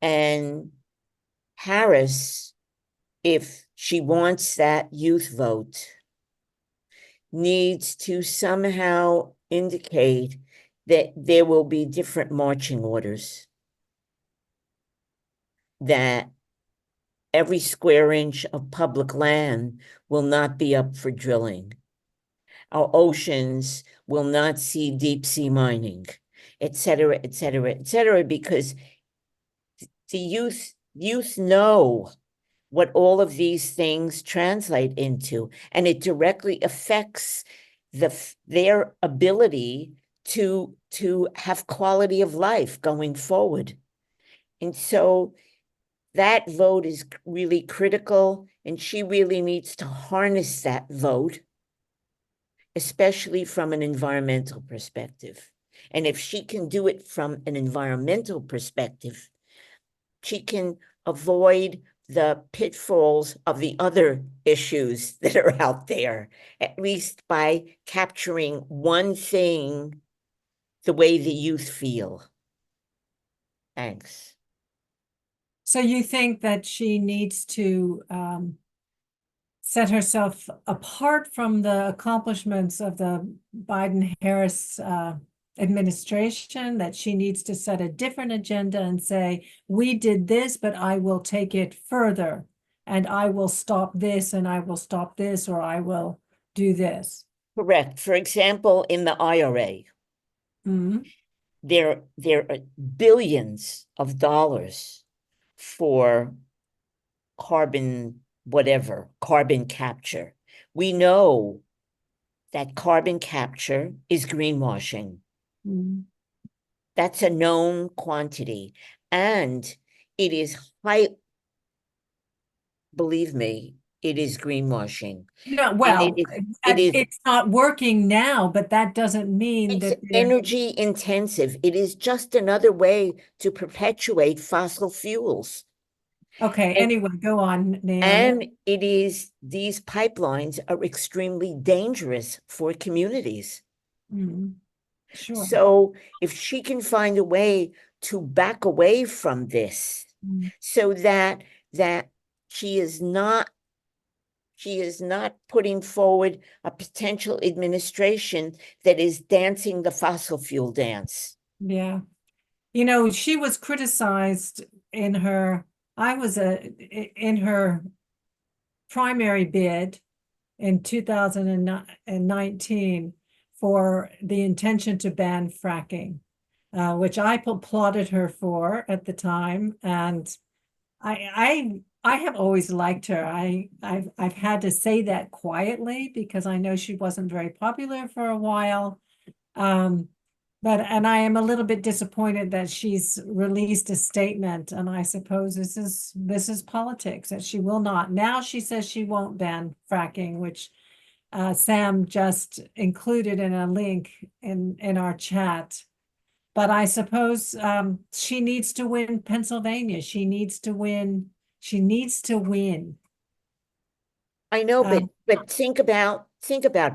And Harris, if she wants that youth vote, needs to somehow indicate that there will be different marching orders, that every square inch of public land will not be up for drilling. Our oceans will not see deep sea mining, et cetera, et cetera, et cetera, because the youth know what all of these things translate into, and it directly affects their ability to have quality of life going forward. And so that vote is really critical, and she really needs to harness that vote, especially from an environmental perspective. And if she can do it from an environmental perspective, she can avoid the pitfalls of the other issues that are out there, at least by capturing one thing, the way the youth feel. Thanks. So you think that she needs to set herself apart from the accomplishments of the Biden-Harris administration, that she needs to set a different agenda and say, we did this, but I will take it further, and I will stop this, and I will stop this, or I will do this. Correct. For example, in the IRA, Mhm. there are billions of dollars for carbon, whatever, carbon capture. We know that carbon capture is greenwashing. Mhm. That's a known quantity. And it is believe me, it is greenwashing. No, And well, it is it's not working now, but that doesn't mean it's that they're energy intensive. It is just another way to perpetuate fossil fuels. okay. And- Anyway, go on, Naomi. And it is, these pipelines are extremely dangerous for communities. Mhm. Sure. So if she can find a way to back away from this, Mhm. so that she is not putting forward a potential administration that is dancing the fossil fuel dance. Yeah. You know, she was criticized in her, in her primary bid in 2019 for the intention to ban fracking, which I applauded her for at the time. And I have always liked her. I've had to say that quietly because I know she wasn't very popular for a while. And I am a little bit disappointed that she's released a statement, and I suppose this is politics, that she will not. Now she says she won't ban fracking, which Sam just included in a link in our chat. But I suppose she needs to win Pennsylvania. She needs to win. She needs to win. I know, Um, but think about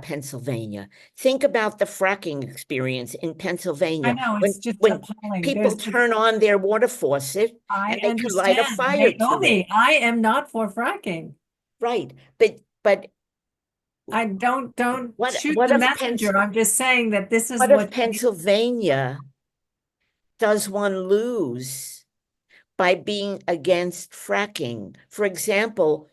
Pennsylvania. Think about the fracking experience in Pennsylvania. I know, when it's just when appalling. people turn on their water faucet I and they can light a understand. fire to it. Naomi, I am not for fracking. Right. But I don't shoot what the if messenger. I'm just saying that this is what if what Pennsylvania does one lose by being against fracking? For example,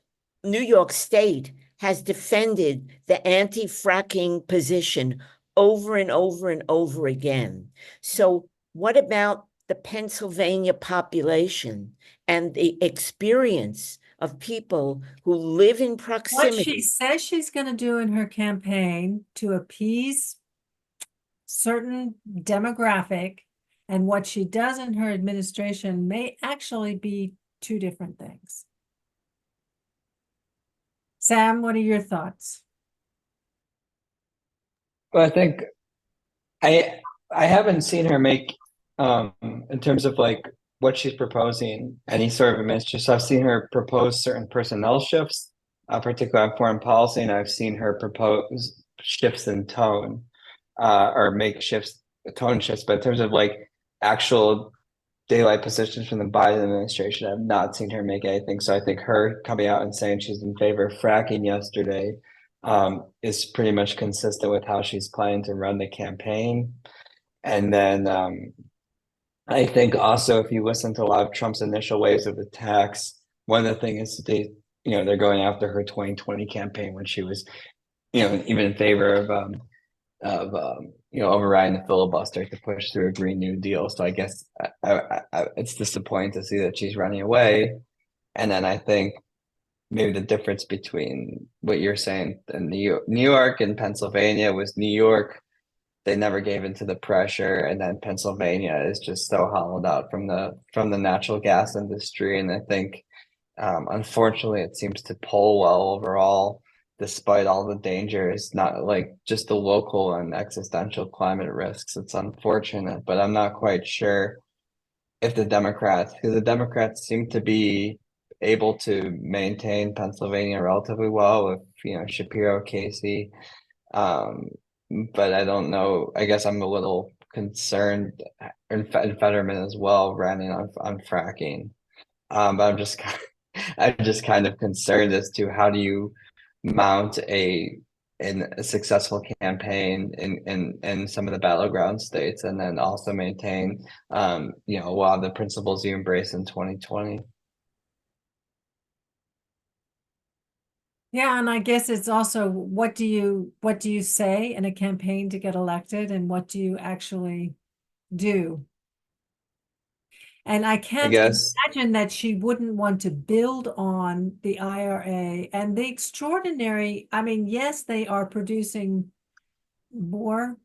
New York State has defended the anti-fracking position over and over and over again. So what about the Pennsylvania population and the experience of people who live in what she proximity? says she's going to do in her campaign to appease certain demographic and what she does in her administration may actually be two different things. Sam, what are your thoughts? Well, I think I haven't seen her make in terms of like what she's proposing any sort of administration. I've seen her propose certain personnel shifts, particularly on foreign policy, and I've seen her propose shifts in tone, or make tone shifts. But in terms of like actual daylight positions from the Biden administration, I've not seen her make anything. So I think her coming out and saying she's in favor of fracking yesterday is pretty much consistent with how she's planning to run the campaign. And then I think also if you listen to a lot of Trump's initial waves of attacks, one of the things is they're going after her 2020 campaign when she was, even in favor of overriding the filibuster to push through a Green New Deal. So I guess it's disappointing to see that she's running away. And then I think maybe the difference between what you're saying in New York and Pennsylvania was New York, they never gave into the pressure, and then Pennsylvania is just so hollowed out from the natural gas industry. And I think unfortunately it seems to poll well overall, despite all the dangers, not like just the local and existential climate risks. It's unfortunate, but I'm not quite sure if because the Democrats seem to be able to maintain Pennsylvania relatively well with, Shapiro, Casey. But I don't know. I guess I'm a little concerned, and Fetterman as well, running on fracking. But I'm just kind of concerned as to how do you mount a in a successful campaign in some of the battleground states, and then also maintain you know, a lot of the principles you embrace in 2020. Yeah, and I guess it's also what do you say in a campaign to get elected, and what do you actually do? And I I can't guess. imagine that she wouldn't want to build on the IRA and the extraordinary, I mean, yes, they are producing more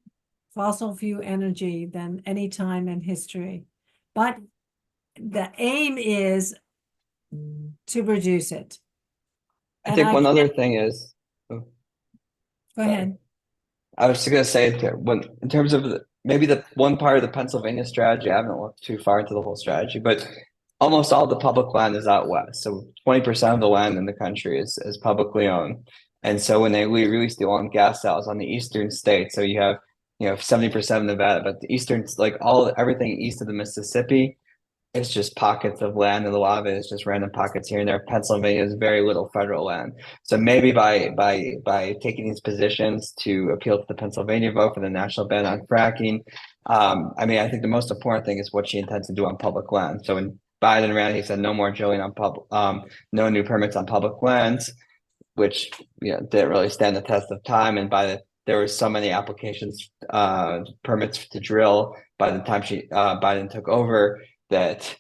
fossil fuel energy than any time in history, but the aim is to reduce it. I And think I one other can't, thing is, oh, go sorry. ahead. I was just gonna say when in terms of maybe the one part of the Pennsylvania strategy, I haven't looked too far into the whole strategy, but almost all the public land is out west. So 20% of the land in the country is publicly owned. And so when they release the oil and gas sales on the eastern states, so you have 70% of Nevada, but the eastern, like everything east of the Mississippi, it's just pockets of land, and a lot of it is just random pockets here and there. Pennsylvania has very little federal land, so maybe by taking these positions to appeal to the Pennsylvania vote for the national ban on fracking, I mean, I think the most important thing is what she intends to do on public land. So when Biden ran, he said no more drilling on public, no new permits on public lands, which didn't really stand the test of time. And there were so many applications, permits to drill by the time Biden took over, that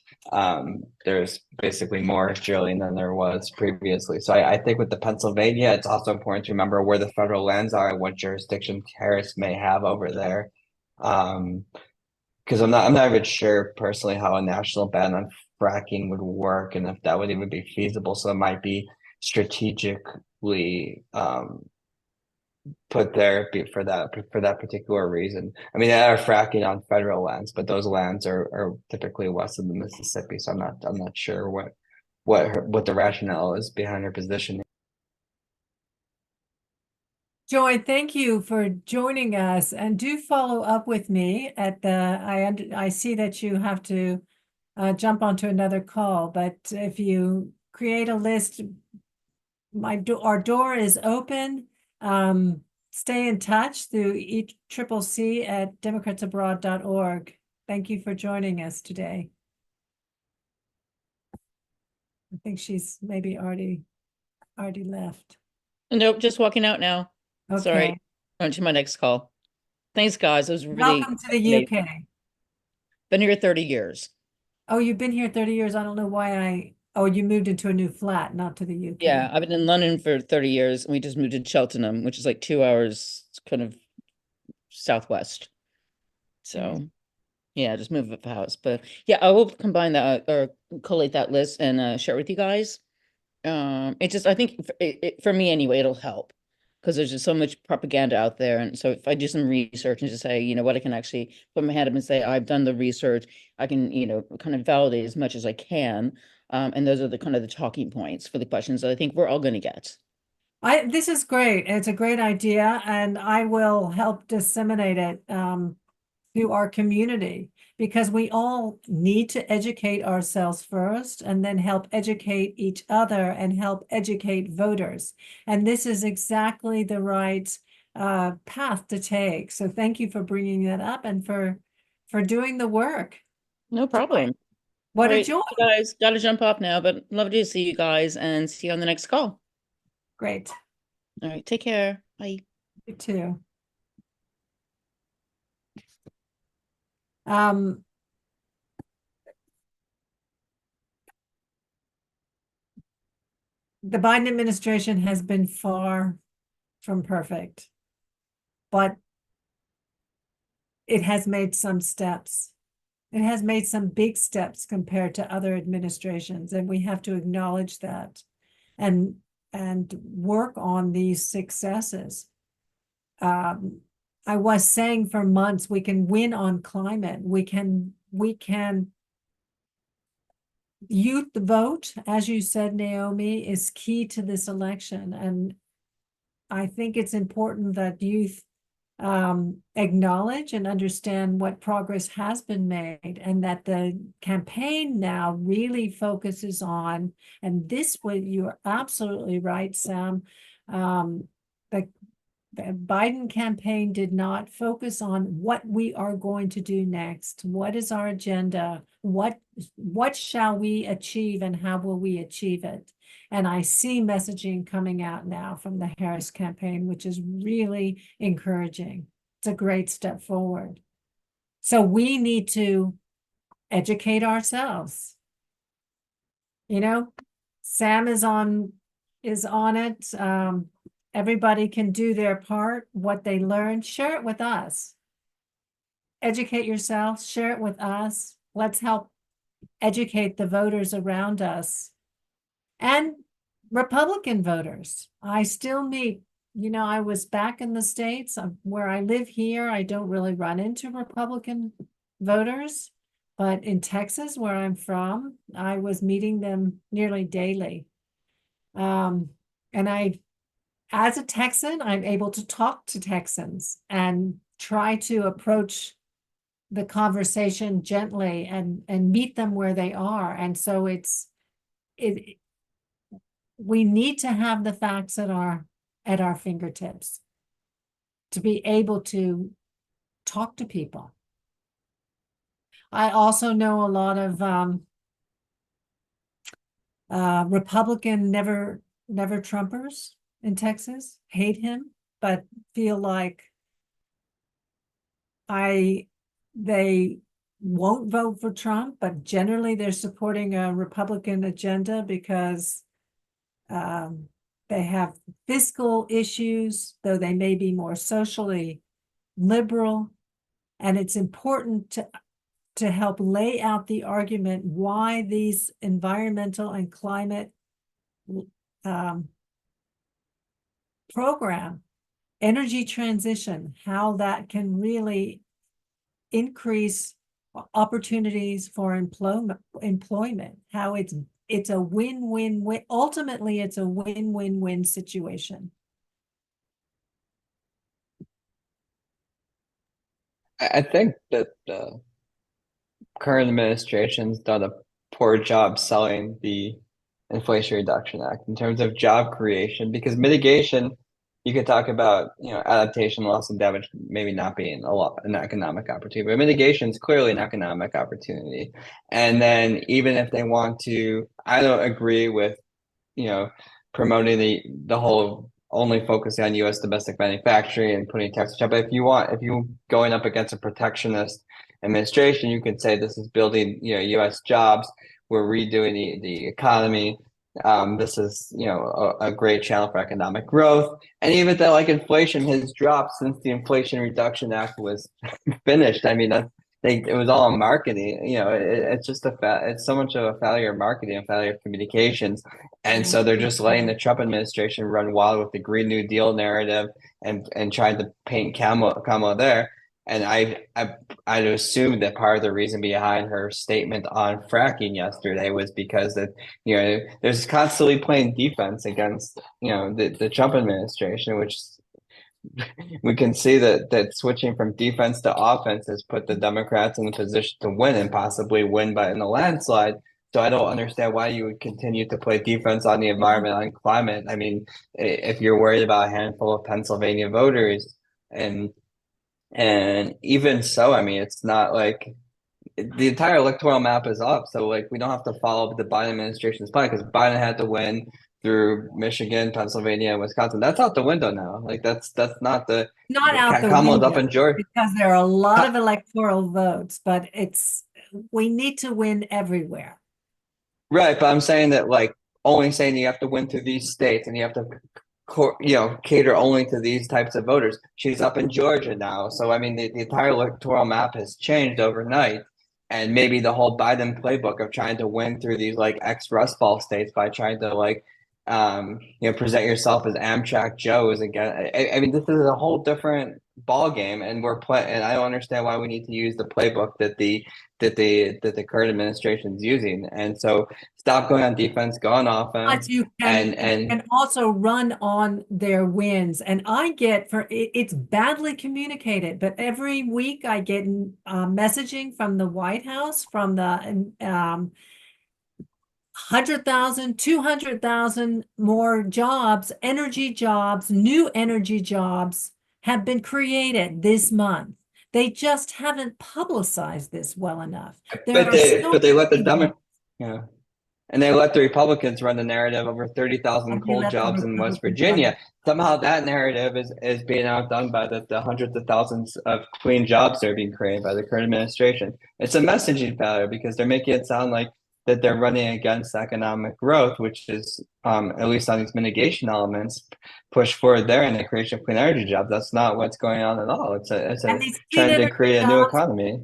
there's basically more drilling than there was previously. So I think with the Pennsylvania, it's also important to remember where the federal lands are and what jurisdiction Harris may have over there. Because I'm not even sure personally how a national ban on fracking would work, and if that would even be feasible. So it might be strategically put there for that particular reason. I mean, they are fracking on federal lands, but those lands are typically west of the Mississippi. So I'm not sure what the rationale is behind her position. Joy, thank you for joining us, and do follow up with me at I see that you have to jump onto another call, but if you create a list, our door is open. Stay in touch through ECCC at democratsabroad.org. Thank you for joining us today. I think she's maybe already left. Nope, just walking out now. Okay. Sorry. On to my next call. Thanks, guys. It was really Welcome to the UK. been here 30 years. Oh, you've been here 30 years. I don't know why oh, you moved into a new flat, not to the UK. Yeah, I've been in London for 30 years, and we just moved to Cheltenham, which is like 2 hours kind of southwest. So yeah, just move up the house. But yeah, I will combine that or collate that list and share it with you guys. It just, I think for me anyway, it'll help because there's just so much propaganda out there. And so if I do some research and just say, you know what, I can actually put my hand up and say, I've done the research, I can, kind of validate as much as I can. And those are the kind of the talking points for the questions that I think we're all going to get. This is great. It's a great idea, and I will help disseminate it to our community, because we all need to educate ourselves first and then help educate each other and help educate voters. And this is exactly the right path to take. So thank you for bringing that up and for doing the work. No problem. What All a right, joy. guys, got to jump off now, but love to see you guys and see you on the next call. Great. All right, take care. Bye. You too. The Biden administration has been far from perfect, but it has made some steps. It has made some big steps compared to other administrations, and we have to acknowledge that and work on these successes. I was saying for months, we can win on climate. We can youth vote, as you said, Naomi, is key to this election. And I think it's important that youth acknowledge and understand what progress has been made, and that the campaign now really focuses on, and this way you're absolutely right, Sam, the Biden campaign did not focus on what we are going to do next. What is our agenda? What shall we achieve and how will we achieve it? And I see messaging coming out now from the Harris campaign, which is really encouraging. It's a great step forward. So we need to educate ourselves. You know, Sam is on it. Everybody can do their part, what they learned, share it with us. Educate yourself, share it with us. Let's help educate the voters around us and Republican voters. I still meet, I was back in the States where I live here. I don't really run into Republican voters, but in Texas, where I'm from, I was meeting them nearly daily. And as a Texan, I'm able to talk to Texans and try to approach the conversation gently and meet them where they are. And so we need to have the facts at our fingertips to be able to talk to people. I also know a lot of Republican never Trumpers in Texas, hate him, but feel like they won't vote for Trump, but generally they're supporting a Republican agenda because they have fiscal issues, though they may be more socially liberal. And it's important to help lay out the argument why these environmental and climate program, energy transition, how that can really increase opportunities for employment, how it's a win-win-win. Ultimately, it's a win-win-win situation. I think that the current administration's done a poor job selling the Inflation Reduction Act in terms of job creation, because mitigation, you could talk about, adaptation, loss, and damage maybe not being an economic opportunity, but mitigation is clearly an economic opportunity. And then even if they want to, I don't agree with, promoting the whole only focusing on U.S. domestic manufacturing and putting taxes on. But if you going up against a protectionist administration, you could say this is building, U.S. jobs. We're redoing the economy. This is, a great channel for economic growth. And even though inflation has dropped since the Inflation Reduction Act was finished. I mean, it was all marketing. It's just it's so much of a failure of marketing, a failure of communications. And so they're just letting the Trump administration run wild with the Green New Deal narrative and trying to paint Kamala there. And I'd assume that part of the reason behind her statement on fracking yesterday was because that, there's constantly playing defense against, the Trump administration, which we can see that switching from defense to offense has put the Democrats in a position to win and possibly win in a landslide. So I don't understand why you would continue to play defense on the environment, on climate. I mean, if you're worried about a handful of Pennsylvania voters, and even so, I mean, it's not like the entire electoral map is up. So we don't have to follow the Biden administration's plan, because Biden had to win through Michigan, Pennsylvania, and Wisconsin. That's out the window now. That's not out the Kamala's window up in Georgia because there are a lot of electoral votes, but we need to win everywhere. Right, but I'm saying that only saying you have to win through these states and you have to cater only to these types of voters. She's up in Georgia now. So I mean the entire electoral map has changed overnight. And maybe the whole Biden playbook of trying to win through these ex-Rust Belt states by trying to present yourself as Amtrak Joes again. I mean, this is a whole different ball game, and and I don't understand why we need to use the playbook that the current administration is using. And so stop going on defense, go on offense. But you can also run on their wins. And I get it's badly communicated, but every week I get messaging from the White House, from the 100,000, 200,000 more jobs, energy jobs, new energy jobs have been created this month. They just haven't publicized this well enough. There are so But they let the many Democrats, yeah. And they let the Republicans run the narrative over 30,000 And they cold let the jobs in West Republicans run Virginia. it. Somehow that narrative is being outdone by the hundreds of thousands of clean jobs that are being created by the current administration. It's a messaging failure because they're making it sound like that they're running against economic growth, which is, at least on these mitigation elements, push forward there in the creation of clean energy jobs. That's not what's going on at all. It's And a these clean trend to energy create a new jobs economy.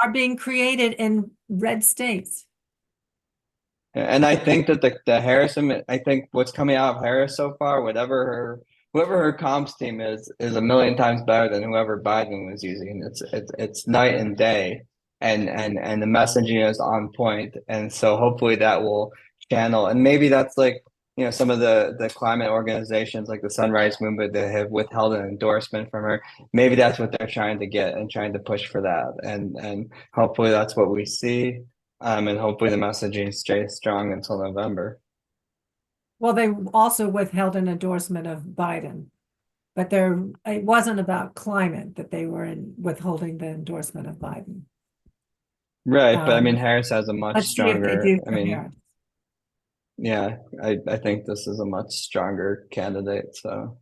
are being created in red states. And I think that the I think what's coming out of Harris so far, whoever her comps team is a million times better than whoever Biden was using. It's night and day, and the messaging is on point. And so hopefully that will channel, and maybe that's like, some of the climate organizations like the Sunrise Movement that have withheld an endorsement from her. Maybe that's what they're trying to get and trying to push for that. And hopefully that's what we see. And hopefully the messaging stays strong until November. Well, they also withheld an endorsement of Biden, but it wasn't about climate that they were withholding the endorsement of Biden. Right, but I mean, Harris has a much Let's see if they stronger, do I for mean, Harris. yeah, I think this is a much stronger candidate, so,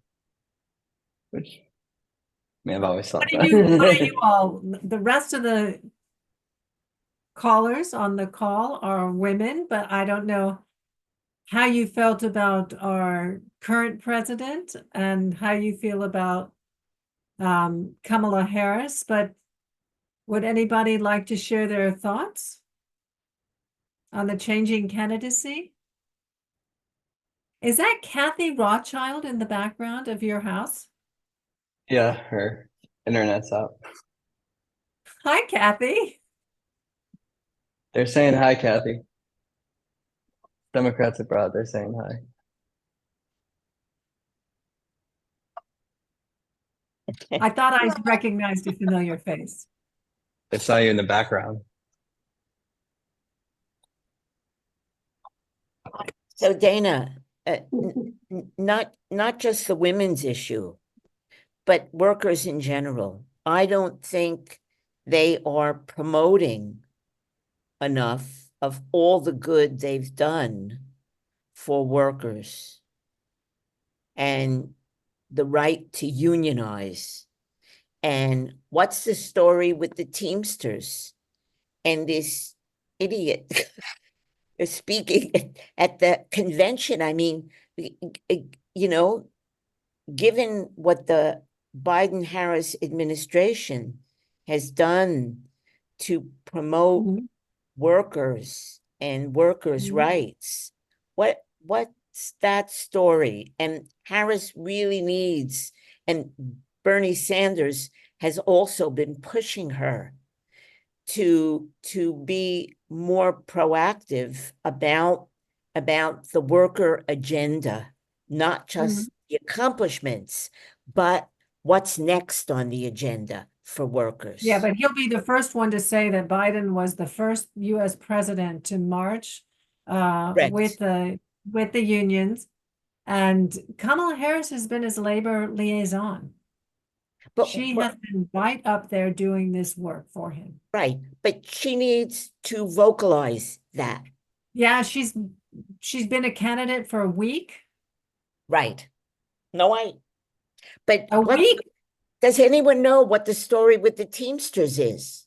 which, I mean, I've always thought What are you that. all, the rest of the callers on the call are women, but I don't know how you felt about our current president and how you feel about Kamala Harris, but would anybody like to share their thoughts on the changing candidacy? Is that Kathy Rothschild in the background of your house? Yeah, her internet's up. Hi, Kathy. They're saying hi, Kathy. Democrats abroad, they're saying hi. I thought I recognized a familiar face. They saw you in the background. So Dana, not just the women's issue, but workers in general. I don't think they are promoting enough of all the good they've done for workers and the right to unionize. And what's the story with the Teamsters and this idiot speaking at the convention? I mean, given what the Biden-Harris administration has done to promote workers and workers' rights, what's that story? And Harris really needs, and Bernie Sanders has also been pushing her to be more proactive about the worker agenda, not just the accomplishments, but what's next on the agenda for workers. Yeah, but he'll be the first one to say that Biden was the first US president to march with the unions, and Kamala Harris has been his labor liaison. But she has been right up there doing this work for him. Right, but she needs to vocalize that. Yeah, she's been a candidate for a week. Right. No, but a week. Does anyone know what the story with the Teamsters is?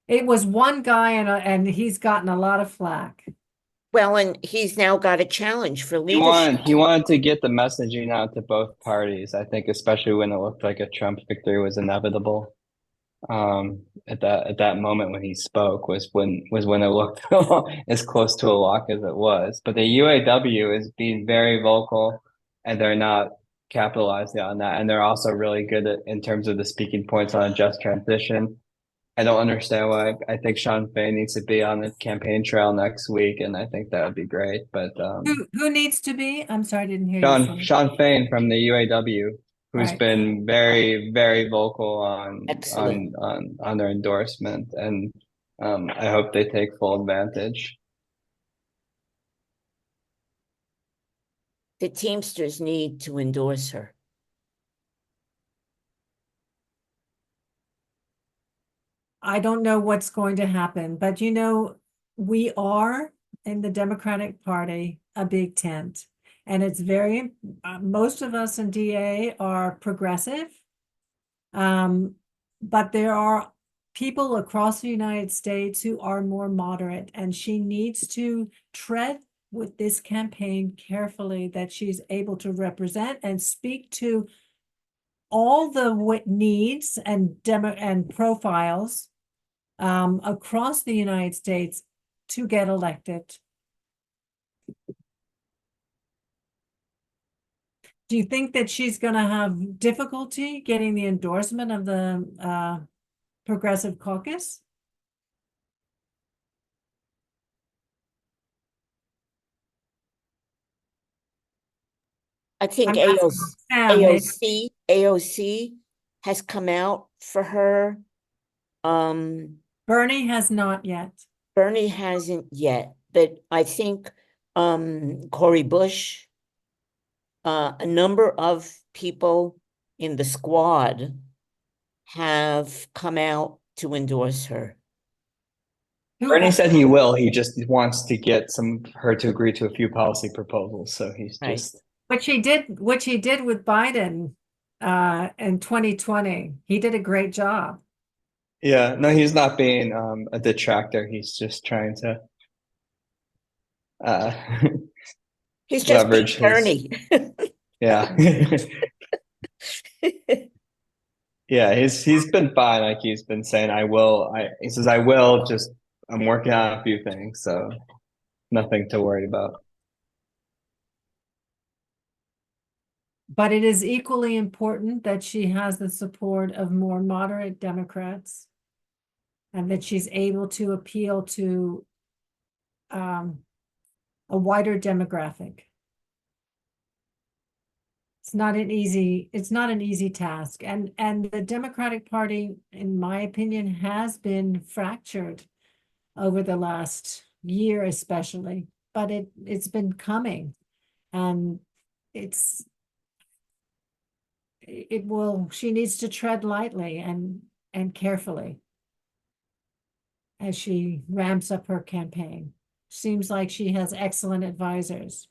It was one guy, and he's gotten a lot of flack. Well, and he's now got a challenge for leadership. He wanted to get the messaging out to both parties, I think, especially when it looked like a Trump victory was inevitable. At that moment when he spoke was when it looked as close to a lock as it was. But the UAW is being very vocal, and they're not capitalizing on that. And they're also really good in terms of the speaking points on a just transition. I don't understand why. I think Sean Fain needs to be on the campaign trail next week, and I think that would be great. But who needs to be? I'm sorry, I didn't hear you say. Sean Fain from the UAW, who's Right. been very, very vocal on their endorsement, and I hope they take full advantage. the Teamsters need to endorse her. I don't know what's going to happen, but you know, we are in the Democratic Party a big tent. And it's very, most of us in DA are progressive. But there are people across the United States who are more moderate, and she needs to tread with this campaign carefully, that she's able to represent and speak to all the needs and demo and profiles across the United States to get elected. Do you think that she's going to have difficulty getting the endorsement of the Progressive Caucus? I think I'm asking Sam, maybe. AOC has come out for her. Bernie has not yet. Bernie hasn't yet, but I think Cori Bush, a number of people in the squad have come out to endorse her. Bernie said he will. He just wants to get her to agree to a few policy proposals. So he's Right. just Which he did with Biden in 2020. He did a great job. yeah. No, he's not being a detractor. He's just trying to He's just leverage his Bernie. yeah. Yeah, he's been fine. Like he's been saying, he says, I will, just I'm working on a few things, so nothing to worry about. But it is equally important that she has the support of more moderate Democrats, and that she's able to appeal to a wider demographic. It's not an easy task. And the Democratic Party, in my opinion, has been fractured over the last year, especially, but it's been coming, and she needs to tread lightly and carefully as she ramps up her campaign. Seems like she has excellent advisors.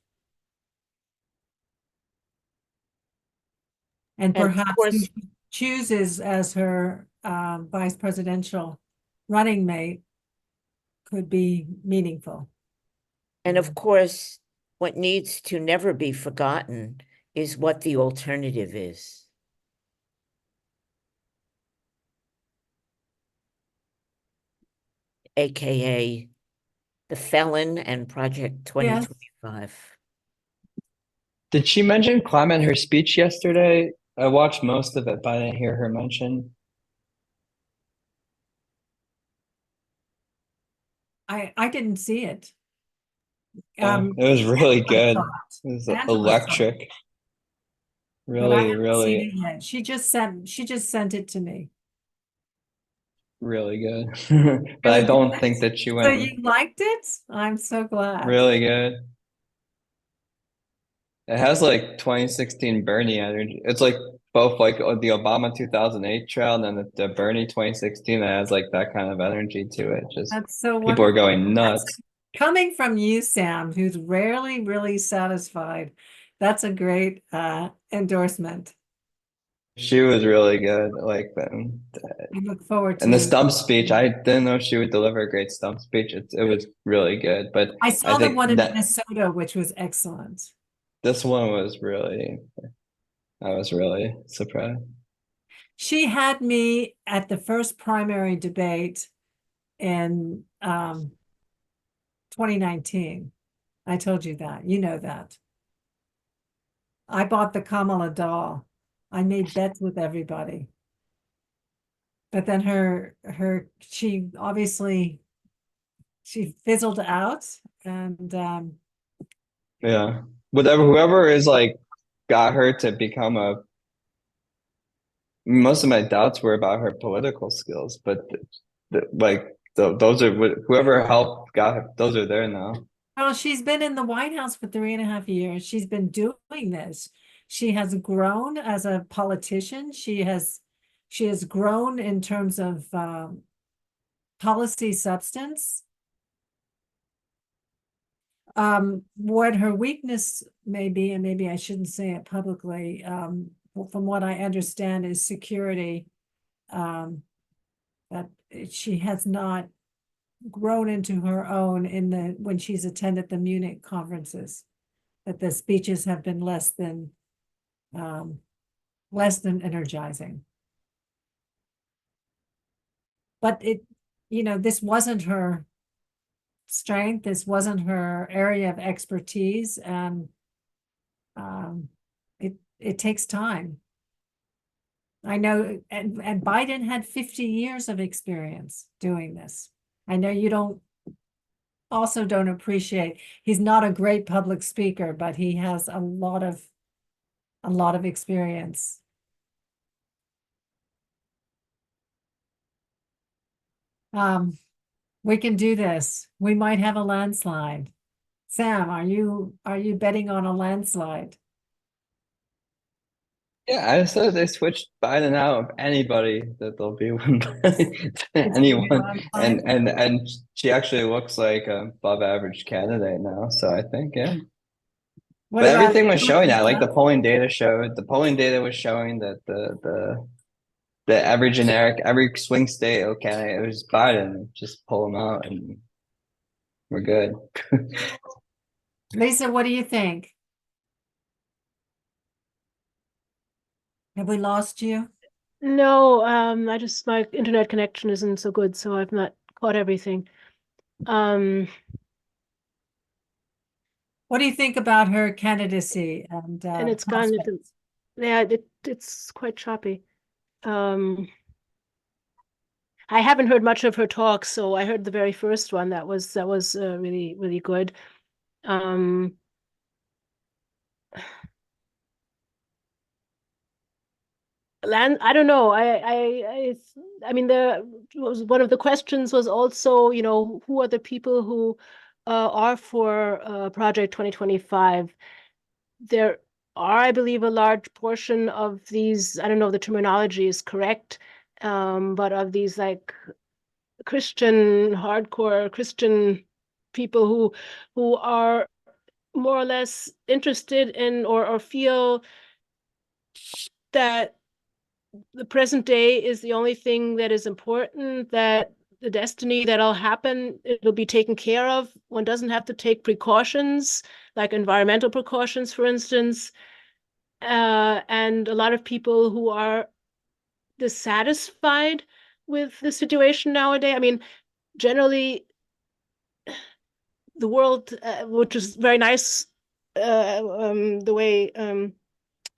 And And of perhaps who course, she chooses as her vice presidential running mate could be meaningful. and of course, what needs to never be forgotten is what the alternative is. AKA the felon and Project 2025. Did she mention climate in her speech yesterday? I watched most of it, but I didn't hear her mention. I didn't see it. It was really good. Angela It was Angela saw it, electric. but I Really, haven't seen really, it yet. She just sent it to me. really good. But I Really don't good. think that she So went you liked it? I'm so glad. really good. It has like 2016 Bernie energy. It's like both like the Obama 2008 trail and then the Bernie 2016 that has like that kind of energy to it. Just That's so people are wonderful. going nuts. Coming from you, Sam, who's rarely really satisfied, that's a great endorsement. She was really good. Like them. I look forward And the to. stump speech, I didn't know she would deliver a great stump speech. It was really good. But I I saw the think one in that Minnesota, which was excellent. this one was really, I was really surprised. She had me at the first primary debate in 2019. I told you that. You know that. I bought the Kamala doll. I made bets with everybody. But then she obviously fizzled out, and Yeah. Whoever is like got her to become most of my doubts were about her political skills, but those are whoever helped got her, those are there now. Well, she's been in the White House for 3.5 years. She's been doing this. She has grown as a politician. She has grown in terms of policy substance. What her weakness may be, and maybe I shouldn't say it publicly, from what I understand, is security. That she has not grown into her own when she's attended the Munich conferences, that the speeches have been less than energizing. But this wasn't her strength. This wasn't her area of expertise, and it takes time. I know, and Biden had 50 years of experience doing this. I know you don't appreciate, he's not a great public speaker, but he has a lot of experience. We can do this. We might have a landslide. Sam, are you betting on a landslide? Yeah, I said they switched Biden out of anybody that there'll be one anyone, and she actually looks like a above average candidate now. So I think What but about everything was showing that, like the polling data was showing that the every swing state candidate, it was Biden, just pull them out and we're good. Lisa, what do you think? Have we lost you? No, my internet connection isn't so good, so I've not caught everything. What do you think about her candidacy and it's gone into, prospects? yeah, it's quite choppy. I haven't heard much of her talk, so I heard the very first one. That was really, really good. I don't know. I mean, one of the questions was also, who are the people who are for Project 2025? There are, I believe, a large portion of these, I don't know if the terminology is correct, but of these like hardcore Christian people who are more or less interested in or feel that the present day is the only thing that is important, that the destiny that'll happen, it'll be taken care of. One doesn't have to take precautions, like environmental precautions, for instance. And a lot of people who are dissatisfied with the situation nowadays. I mean, generally, the world, which is very nice, the way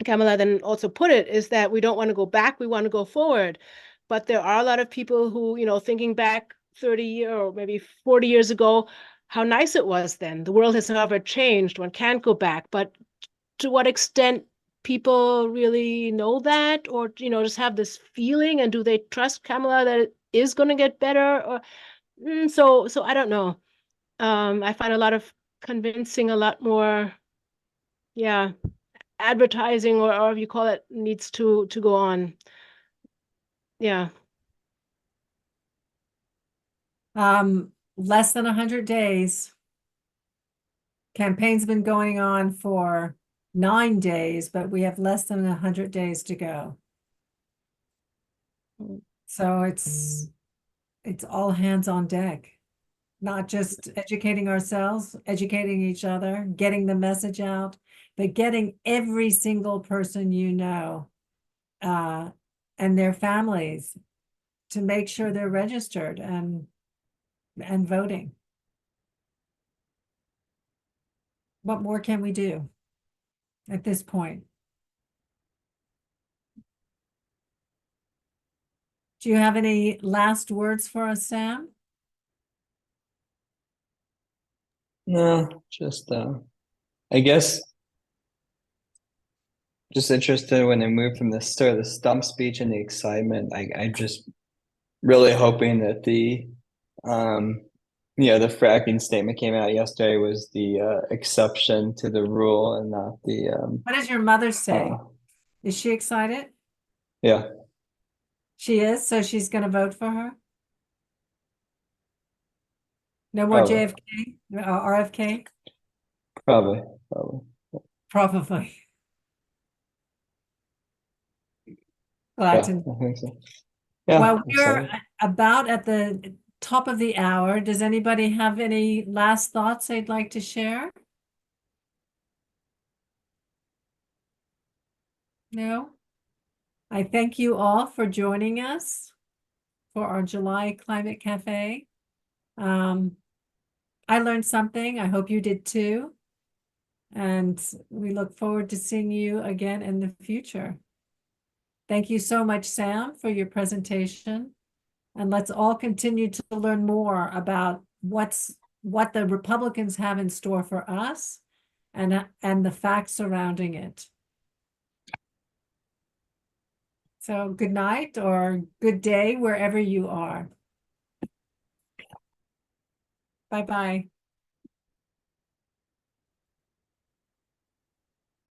Kamala then also put it, is that we don't want to go back, we want to go forward. But there are a lot of people who, thinking back 30 years or maybe 40 years ago, how nice it was then. The world has, however, changed. One can't go back. But to what extent people really know that, or, just have this feeling, and do they trust Kamala that it is going to get better? Or so I don't know. I find a lot of convincing, a lot more, yeah, advertising or however you call it needs to go on. Yeah. Less than 100 days. Campaign's been going on for 9 days, but we have less than 100 days to go. So it's all hands on deck. Not just educating ourselves, educating each other, getting the message out, but getting every single person and their families to make sure they're registered and voting. What more can we do at this point? Do you have any last words for us, Sam? No, just I guess just interested when they moved from the sort of the stump speech and the excitement. I'm just really hoping that the Yeah, the fracking statement came out yesterday was the exception to the rule and not the What does your mother say? uh, Is she excited? yeah, She is, so she's gonna vote for her? No more probably, JFK, RFK? probably. Probably. Glad Yeah, to. I think so. Yeah, Well, we're excited. about at the top of the hour. Does anybody have any last thoughts they'd like to share? No? I thank you all for joining us for our July Climate Cafe. I learned something. I hope you did too. And we look forward to seeing you again in the future. Thank you so much, Sam, for your presentation. And let's all continue to learn more about what the Republicans have in store for us and the facts surrounding it. So good night or good day wherever you are. Bye-bye.